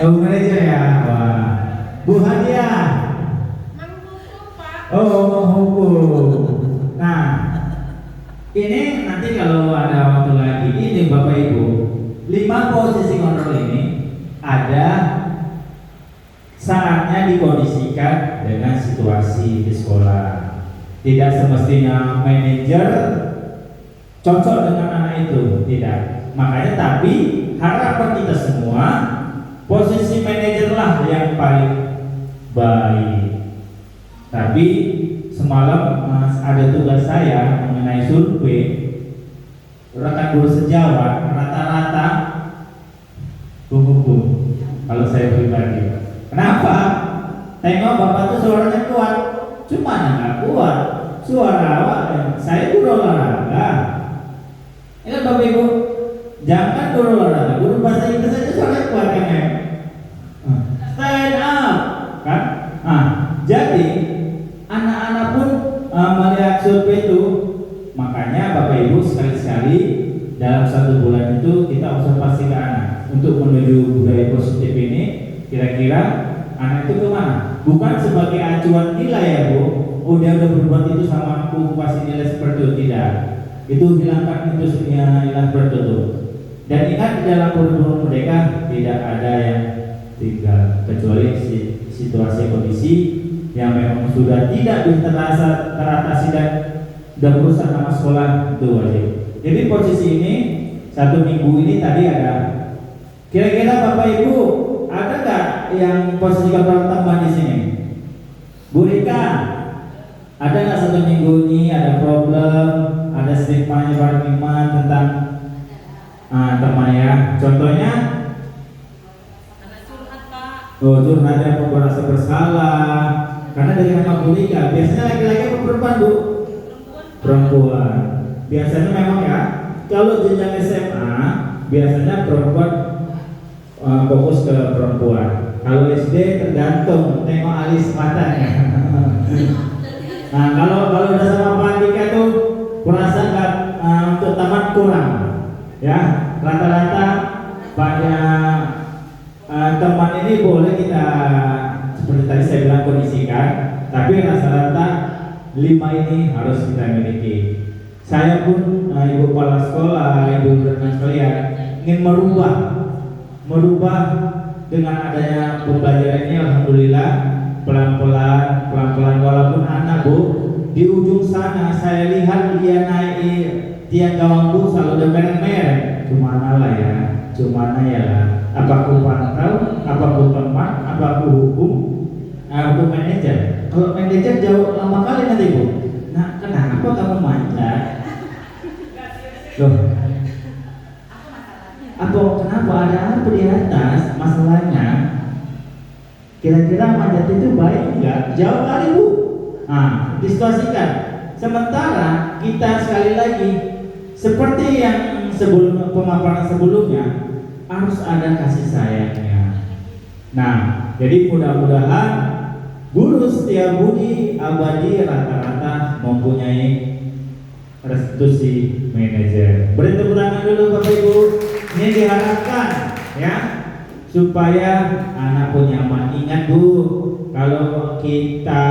oh manajer ya. Wah. Bu Hadiah, oh menghukum. Nah, ini nanti kalau ada waktu lagi ini Bapak Ibu, 5 posisi kontrol ini ada saatnya dikondisikan dengan situasi di sekolah. Tidak semestinya manajer cocok dengan anak itu, tidak. Makanya tapi harapan kita semua posisi manajer lah yang paling baik. Tapi semalam ada tugas saya mengenai survei rekan guru sejawat, rata-rata penghukum kalau saya pribadi. Kenapa? Tengok Bapak tuh suaranya kuat, cuma nggak kuat suara awak. Saya guru olahraga. Ini kan Bapak Ibu, jangan guru olahraga, guru bahasa Inggris saja suaranya kuat kan ya? Stand up kan? Jadi anak-anak pun melihat survei itu. Makanya Bapak Ibu sekali-sekali dalam 1 bulan itu kita observasi ke anak untuk menuju budaya positif ini. Kira-kira anak itu kemana? Bukan sebagai acuan nilai ya Bu. Oh dia udah berbuat itu sama aku pasti nilai seperti itu, tidak. Itu hilangkan itu nilai bertutur. Dan ingat di dalam kurikulum mereka tidak ada yang tinggal kecuali situasi kondisi yang memang sudah tidak teratasi dan sudah merusak nama sekolah itu wajib. Jadi posisi ini 1 minggu ini tadi ada. Kira-kira Bapak Ibu ada nggak yang posisi kontrol tambahan di sini? Bu Rika, ada nggak 1 minggu ini ada problem, ada stigma nyebar iman tentang teman ya? Contohnya? Oh curhat yang membuat rasa bersalah. Karena dari nama Bu Rika, biasanya laki-laki atau perempuan Bu? Perempuan. Biasanya memang ya, kalau jenjang SMA biasanya perempuan fokus ke perempuan. Kalau SD tergantung, tengok alis matanya. Nah kalau udah sama Pak Andika tuh kurasa nggak untuk tamat kurang, ya rata-rata pada teman ini kan, tapi rata-rata 5 ini harus kita miliki. Saya pun ibu kepala sekolah, ibu rekan sekalian ingin merubah dengan adanya pembelajaran ini. Alhamdulillah pelan-pelan walaupun anak Bu di ujung sana saya lihat dia naik tiang gawang Bu selalu ada merah. Cumana ya lah. Apa aku pantau, apa aku teman, apa aku hukum, aku manajer. Kalau manajer jauh lama kali nanti Bu. Nah, kenapa kamu manja? Loh, kenapa ada apa di atas? Masalahnya, kira-kira manjat itu baik enggak? Jauh kali Bu. Nah, disituasikan. Sementara kita sekali lagi seperti yang pemaparan sebelumnya harus ada kasih sayangnya. Nah, jadi mudah-mudahan guru Setiabudi Abadi rata-rata mempunyai restitusi manajer. Beri tepuk tangan dulu Bapak Ibu. Ini diharapkan ya supaya anak pun nyaman. Ingat Bu, kalau kita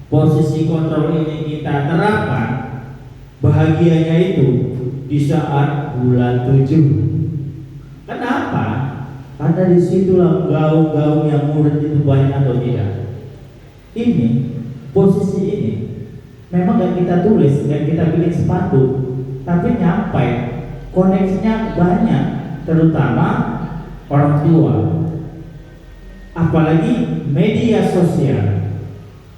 posisi kontrol ini kita terapkan, bahagianya itu di saat bulan 7. Kenapa? Karena disitulah gaung-gaung yang murid itu banyak atau tidak. Ini posisi ini memang gak kita tulis, gak kita bikin sepatu, tapi nyampe koneksinya banyak, terutama orang tua. Apalagi media sosial.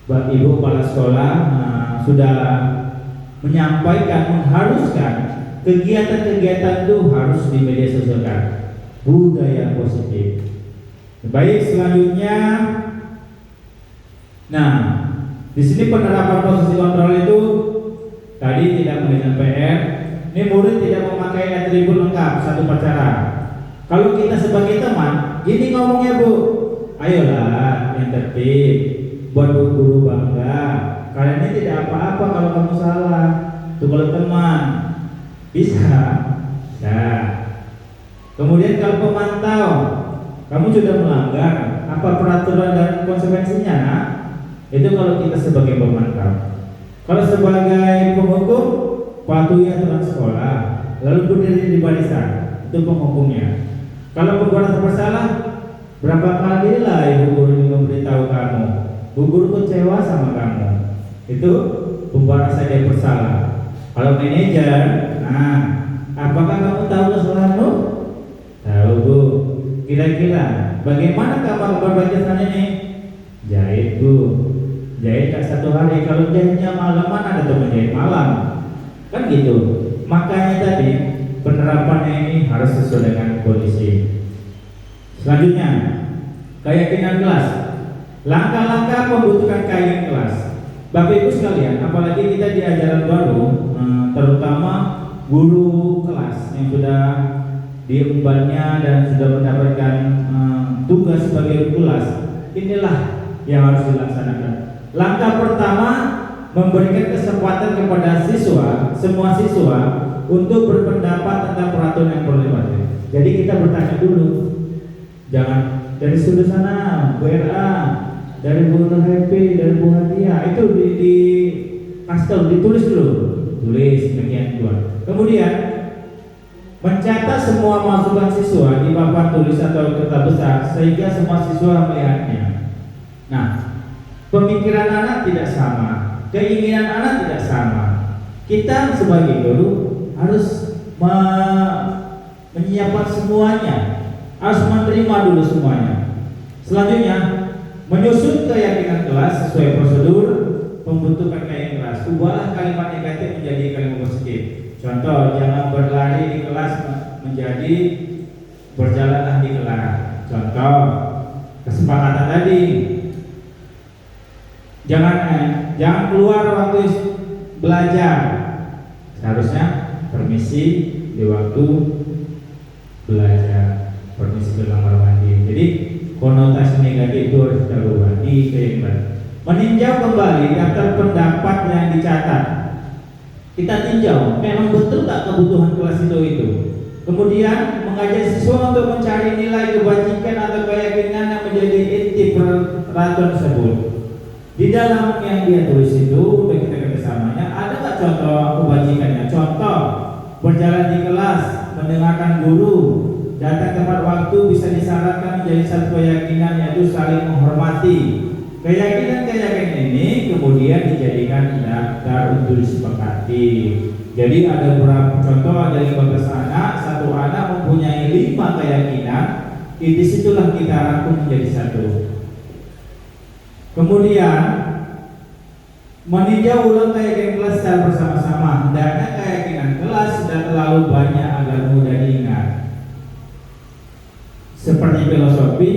Bapak Ibu kepala sekolah sudah menyampaikan, mengharuskan kegiatan-kegiatan itu harus di media sosial kan, budaya positif. Baik, selanjutnya, nah di sini penerapan posisi kontrol itu tadi tidak mengenai PR. Ini murid tidak memakai atribut lengkap satu pacaran. Kalau kita sebagai teman, gini ngomongnya Bu, ayolah yang tertib, buat guru bangga. Kalian ini tidak apa-apa kalau kamu salah. Itu kalau teman bisa. Nah, kemudian kalau pemantau, kamu sudah melanggar apa peraturan dan konsekuensinya? Nah, itu kalau kita sebagai pemantau. Kalau sebagai penghukum, patuhi aturan sekolah, lalu berdiri di barisan, itu penghukumnya. Kalau pembuat bersalah, berapa kali lah ibu guru ini memberitahu kamu, bu guru kecewa sama kamu, itu pembuat saja bersalah. Kalau manajer, nah, apakah kamu tahu kesalahanmu? Tahu Bu. Kira-kira bagaimana kabar belajar ini? Jahit Bu. Jahit tak satu hari. Kalau jahitnya malaman ada tuh menjahit malam. Kan gitu. Makanya tadi penerapannya ini harus sesuai dengan kondisi. Selanjutnya, keyakinan kelas. Langkah-langkah pembentukan keyakinan kelas. Bapak Ibu sekalian, apalagi kita di ajaran baru, terutama guru kelas yang sudah diembannya dan sudah mendapatkan tugas sebagai guru kelas, inilah yang harus dilaksanakan. Langkah pertama, memberikan kesempatan kepada siswa, semua siswa, untuk berpendapat tentang peraturan yang perlu dipatuhi. Jadi kita bertanya dulu, jangan dari sudut sana, Bu RA, dari Bu Happy, dari Bu Hatia, itu di kastel, ditulis dulu, tulis sekian dua. Kemudian mencatat semua masukan siswa di papan tulis atau kertas besar sehingga semua siswa melihatnya. Nah, pemikiran anak tidak sama, keinginan anak tidak sama. Kita sebagai guru harus menyiapkan semuanya, harus menerima dulu semuanya. Selanjutnya, menyusun keyakinan kelas sesuai prosedur pembentukan keyakinan kelas. Ubahlah kalimat negatif menjadi kalimat positif. Contoh, jangan berlari di kelas menjadi berjalanlah di kelas. Contoh, kesepakatan tadi. Jangan keluar waktu belajar. Seharusnya permisi di waktu belajar, permisi ke kamar mandi. Jadi konotasi negatif itu harus kita ubah di kehidupan. Meninjau kembali daftar pendapat yang dicatat. Kita tinjau, memang betul tak kebutuhan kelas itu. Kemudian mengajak siswa untuk mencari nilai kebajikan atau keyakinan yang menjadi inti peraturan tersebut. datang tepat waktu bisa disyaratkan menjadi satu keyakinan, yaitu saling menghormati. Keyakinan-keyakinan ini kemudian dijadikan daftar untuk disepakati. Jadi ada beberapa contoh, ada 15 anak, satu anak mempunyai 5 keyakinan, di situlah kita rangkum menjadi satu. Kemudian meninjau ulang keyakinan kelas secara bersama-sama. Hendaknya keyakinan kelas sudah terlalu banyak agar mudah diingat. Seperti filosofi,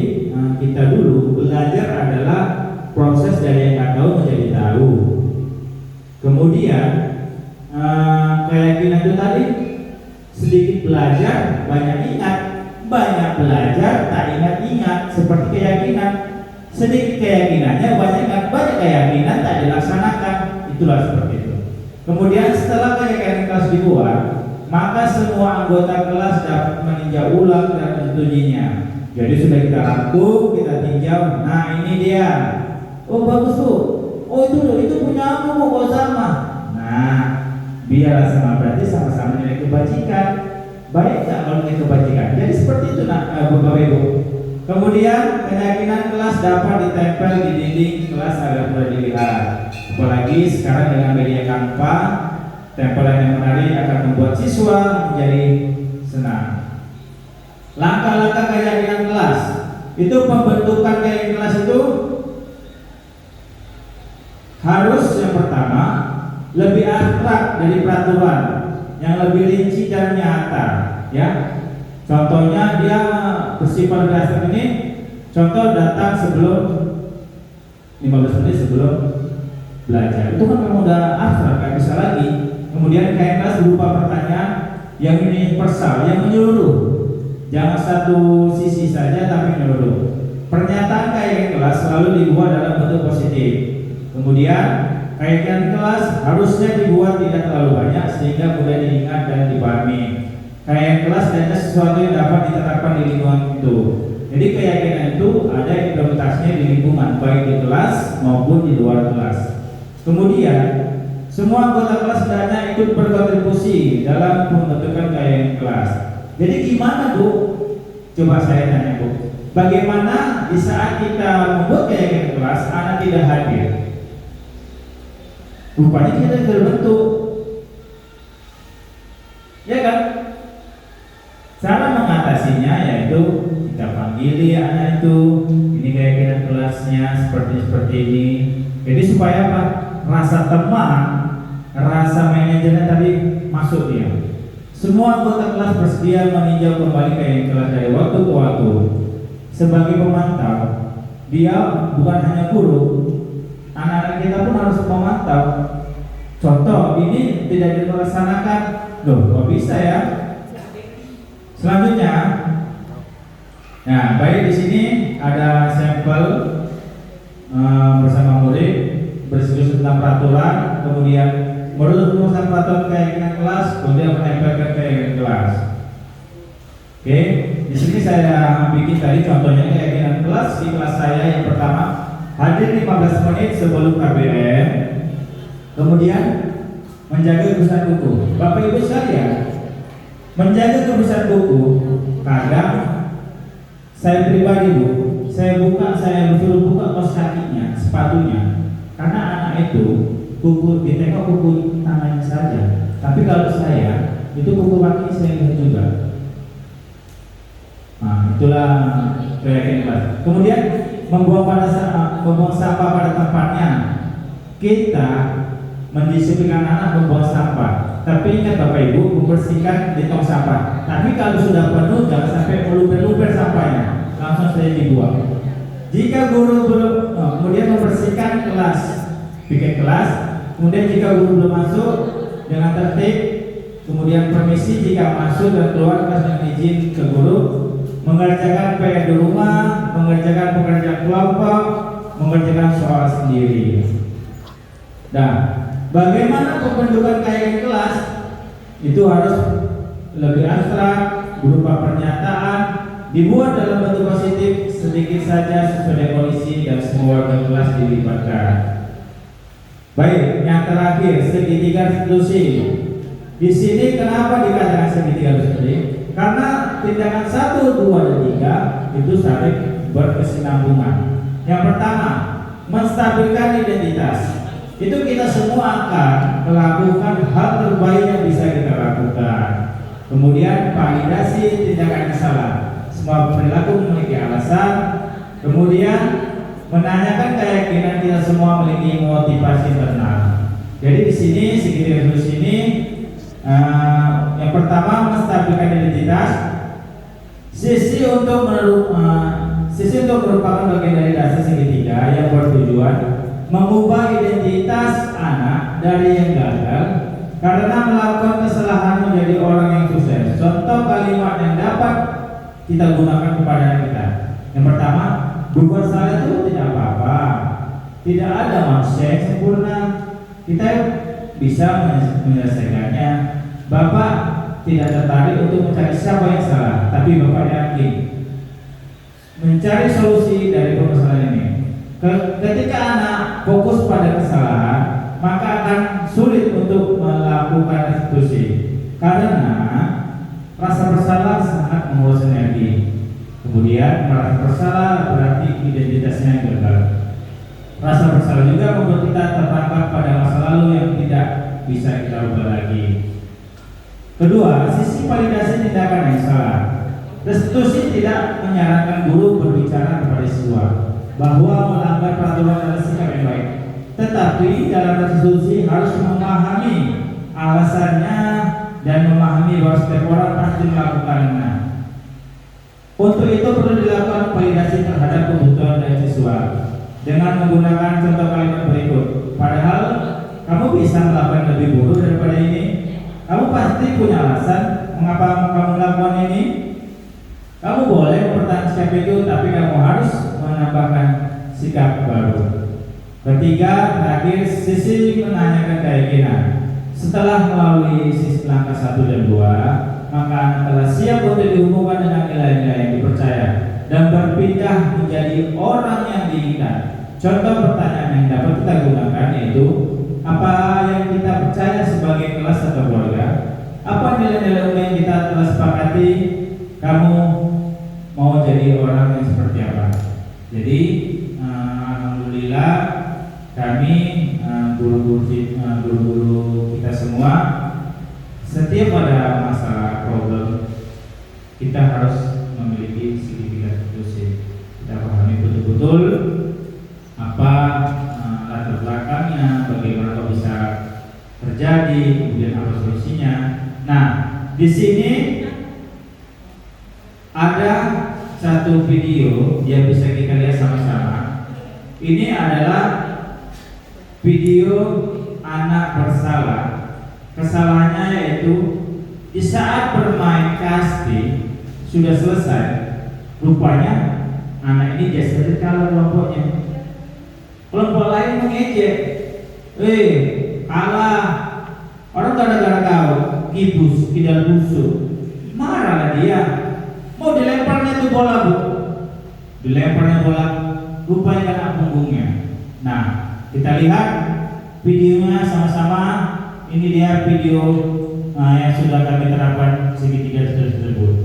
kita dulu belajar adalah proses dari yang tak tahu menjadi tahu. Kemudian keyakinan itu tadi, sedikit belajar banyak ingat, banyak belajar tak ingat-ingat. Seperti keyakinan, sedikit keyakinannya banyak ingat, banyak keyakinan tak dilaksanakan. Itulah seperti itu. Kemudian setelah keyakinan kelas dibuat, maka semua anggota kelas dapat meninjau ulang dan menyetujuinya. Jadi sudah kita rangkum, kita tinjau. Nah ini dia. Oh bagus tuh. Oh itu punya aku kok sama. Nah biarlah sama, berarti sama-sama nilai kebajikan. Baik tak kalau nilai kebajikan. Jadi seperti itu Bapak Ibu. Kemudian keyakinan kelas dapat ditempel di dinding kelas agar mudah dilihat. Apalagi sekarang dengan media Canva, tempelan yang menarik akan membuat siswa menjadi senang. Langkah-langkah keyakinan kelas itu, pembentukan keyakinan kelas itu harus yang pertama lebih abstrak dari peraturan, yang lebih rinci dan nyata, ya. Contohnya dia bersifat dasar ini, contoh datang sebelum 15 menit sebelum belajar. Itu kan memang udah abstrak, nggak bisa lagi. Kemudian keyakinan kelas berupa pertanyaan yang universal, yang menyeluruh. Jangan satu sisi saja tapi menyeluruh. Pernyataan keyakinan kelas selalu dibuat dalam bentuk positif. Kemudian keyakinan kelas harusnya dibuat tidak terlalu banyak sehingga mudah diingat dan dipahami. Keyakinan kelas adalah sesuatu yang dapat diterapkan di lingkungan itu. Jadi keyakinan itu ada implementasinya di lingkungan, baik di kelas maupun di luar kelas. Kemudian semua anggota kelas hendaknya ikut berkontribusi dalam pembentukan keyakinan kelas. Jadi gimana Bu? Coba saya tanya Bu, bagaimana di saat kita membuat keyakinan kelas anak tidak hadir? Rupanya kita terbentuk, ya kan? Cara mengatasinya yaitu kita panggil anak itu, ini keyakinan kelasnya seperti ini. Jadi supaya apa? Rasa teman, rasa manajernya tadi masuk dia. Semua anggota kelas bersedia meninjau kembali keyakinan kelas dari waktu ke waktu. Sebagai pemantau, dia bukan hanya guru, anak-anak kita pun harus memantau. Contoh ini tidak dilaksanakan, loh kok bisa ya? Selanjutnya, nah baik di sini ada sampel bersama murid berdiskusi tentang peraturan, kemudian menurut rumusan peraturan keyakinan kelas, kemudian menempelkan keyakinan kelas. Oke, di sini saya bikin tadi contohnya keyakinan kelas di kelas saya yang pertama, hadir 15 menit sebelum KBM, kemudian menjaga kebersihan buku. Bapak Ibu sekalian, menjaga kebersihan buku, kadang saya pribadi Bu, saya disuruh buka kaos kakinya, sepatunya, karena anak itu kuku ditengok kuku tangannya saja, tapi kalau saya itu kuku kaki saya lihat juga. Nah, itulah keyakinan kelas. Kemudian membuang sampah pada tempatnya. Kita mendisiplinkan anak membuang sampah. Tapi ingat Bapak Ibu, membersihkan di tong sampah. Tapi kalau sudah penuh jangan sampai meluber-luber sampahnya, langsung saja dibuang. Jika guru belum, kemudian membersihkan kelas, bikin kelas. Kemudian jika guru belum masuk, dengan tertib. Kemudian permisi jika masuk dan keluar kelas dengan izin ke guru. Mengerjakan PR di rumah, mengerjakan pekerjaan kelompok, mengerjakan soal sendiri. Nah, bagaimana pembentukan keyakinan kelas? Itu harus lebih abstrak, berupa pernyataan, dibuat dalam bentuk positif, sedikit saja sesuai dengan kondisi dan semua warga kelas dilibatkan. Baik, yang terakhir segitiga institusi. Di sini kenapa dikatakan segitiga institusi? Karena tindakan 1, 2, dan 3 itu saling berkesinambungan. Yang pertama, menstabilkan identitas. Itu kita semua akan melakukan hal terbaik yang bisa kita lakukan. Kemudian validasi tindakan kesalahan. Semua perilaku memiliki alasan. Kemudian menanyakan keyakinan kita semua memiliki motivasi internal. Jadi di sini segitiga lurus ini yang pertama menstabilkan identitas. Sisi untuk merupakan bagian dari dasar segitiga yang bertujuan mengubah identitas anak dari yang gagal karena melakukan kesalahan menjadi orang yang sukses. Contoh kalimat yang dapat kita gunakan kepada anak kita. Yang pertama, berbuat salah itu tidak apa-apa. Tidak ada manusia yang sempurna. Kita bisa menyelesaikannya. Bapak tidak tertarik untuk mencari siapa yang salah, tapi Bapak yakin mencari solusi dari permasalahan ini. Ketika anak fokus pada kesalahan, maka akan sulit untuk melakukan restitusi karena rasa bersalah sangat menguras energi. Kemudian merasa bersalah berarti identitasnya gagal. Rasa bersalah juga membuat kita terperangkap pada masa lalu yang tidak bisa kita ubah lagi. Kedua, sisi validasi tindakan yang salah. Restitusi tidak menyarankan guru berbicara kepada siswa bahwa melanggar peraturan adalah sikap yang baik. Tetapi dalam restitusi harus memahami alasannya dan memahami bahwa setiap orang pasti melakukannya. Untuk itu perlu dilakukan validasi terhadap kebutuhan dari siswa dengan menggunakan contoh kalimat berikut. Padahal kamu bisa melakukan lebih buruk daripada ini. Kamu pasti punya alasan mengapa kamu melakukan ini. Kamu boleh mempertahankan sikap itu, tapi kamu harus menambahkan sikap baru. Ketiga, terakhir, sisi menanyakan keyakinan. Setelah melalui sisi langkah 1 dan 2, maka anak telah siap untuk dihubungkan dengan nilai-nilai yang dipercaya dan berpindah menjadi orang yang diinginkan. Contoh pertanyaan yang dapat kita gunakan yaitu, apa yang kita percaya sebagai kelas atau keluarga? Apa nilai-nilai umum yang kita telah sepakati? Kamu mau jadi orang yang seperti apa? Jadi alhamdulillah kami guru-guru kita semua setiap ada masalah problem kita harus memiliki segitiga restitusi. Kita pahami betul-betul apa latar belakangnya, bagaimana kok bisa terjadi, kemudian apa solusinya. Nah, di sini ada satu video yang bisa kita lihat sama-sama. Ini adalah video anak bersalah. Kesalahannya yaitu di saat bermain kasti sudah selesai, rupanya anak ini geser kalau kelompoknya. Kelompok lain mengejek, kalah. Orang gara-gara kau kibus, tidak busuk, marahlah dia. Mau dilemparnya tuh bola, bu. Dilemparnya bola, rupanya kena punggungnya. Nah, kita lihat videonya sama-sama. Ini dia video yang sudah kami terapkan segitiga tersebut.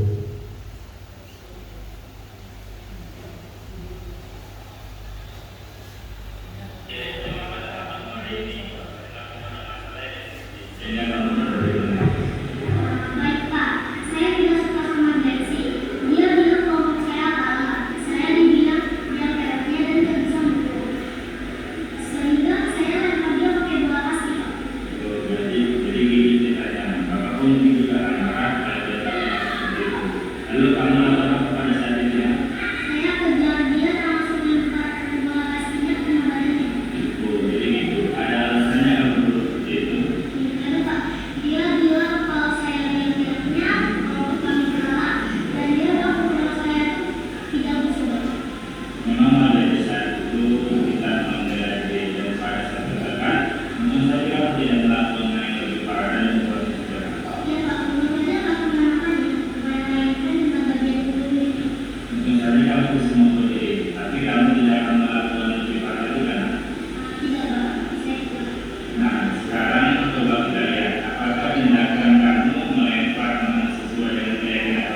Sekarang coba kita lihat apakah tindakan kamu melempar sesuai dengan keyakinan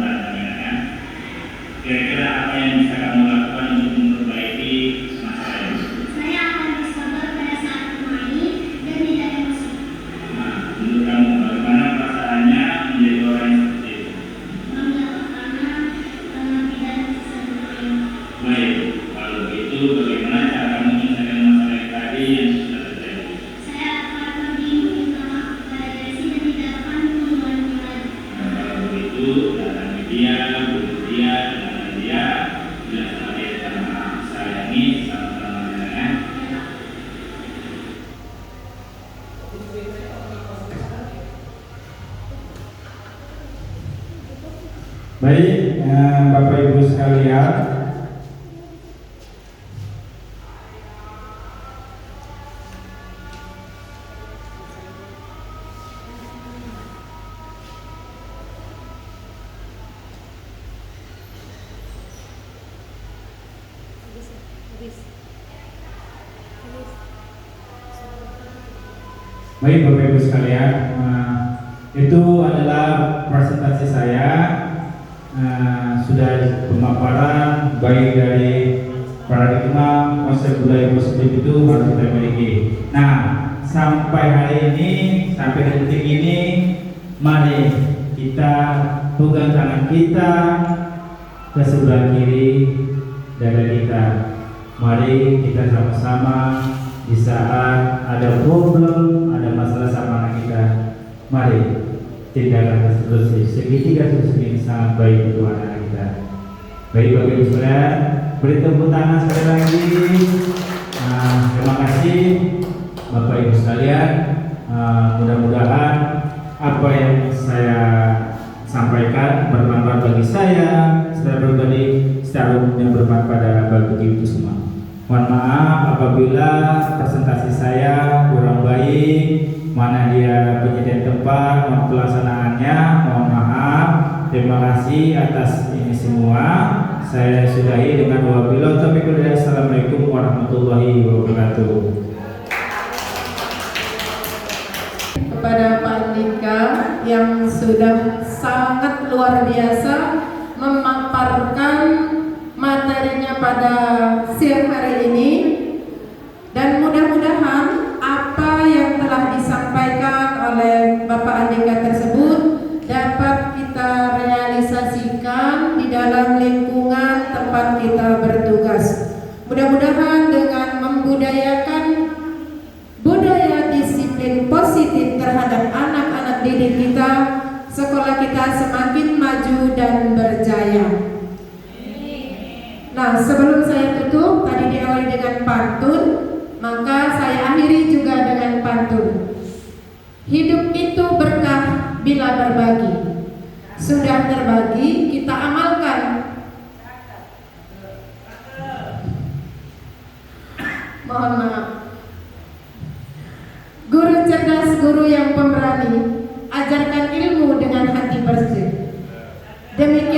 tantangannya. Kira-kira apa yang bisa kamu lakukan untuk memperbaiki masalah ini? Saya akan bersabar pada saat bermain dan tidak emosi. Nah, menurut kamu bagaimana perasaannya menjadi orang yang seperti itu? Bangga karena tidak bisa bermain. Baik, kalau begitu bagaimana cara kamu menyelesaikan masalah yang tadi yang sudah terjadi? Saya akan pergi meminta maaf kepada Desi dan tidak akan mengulangi lagi. Nah, kalau begitu datangi dia, bunuh dia, dengan dia, bilang sama dia minta maaf, sayangi, sama-sama ya. Baik, Bapak Ibu sekalian, baik Bapak Ibu sekalian, itu adalah presentasi saya. Sudah pemaparan baik dari paradigma konsep budaya positif itu harus kita miliki. Nah, sampai hari ini, sampai detik ini, mari kita pegang tangan kita ke sebelah kiri dada kita. Mari kita sama-sama di saat ada problem, ada masalah sama anak kita, mari tindakan tersebut segitiga terus ini sangat baik untuk anak kita. Baik Bapak Ibu sekalian, beri tepuk tangan sekali lagi. Terima kasih Bapak Ibu sekalian. Mudah-mudahan apa yang saya sampaikan bermanfaat bagi saya secara pribadi, secara umumnya bermanfaat bagi ibu semua. Mohon maaf apabila presentasi saya kurang baik, mana dia penyediaan tempat, mohon pelaksanaannya, mohon maaf. Terima kasih atas ini semua. Saya sudahi dengan wabillahi taufiq wal hidayah. Assalamualaikum warahmatullahi wabarakatuh. Kepada Pak Andika yang sudah sangat luar biasa memaparkan materinya pada siang hari ini, dan mudah-mudahan apa yang telah disampaikan oleh Bapak Andika tersebut dapat kita realisasikan di dalam lingkungan tempat kita bertugas. Mudah-mudahan dengan membudayakan budaya disiplin positif terhadap anak-anak didik kita, sekolah kita semakin maju dan berjaya. Nah, sebelum saya tutup, tadi diawali dengan pantun, maka saya akhiri juga dengan pantun. Hidup itu berkah bila berbagi. Sudah terbagi, kita amalkan. Mohon maaf. Guru cerdas, guru yang pemberani, ajarkan ilmu dengan hati bersih. Demikian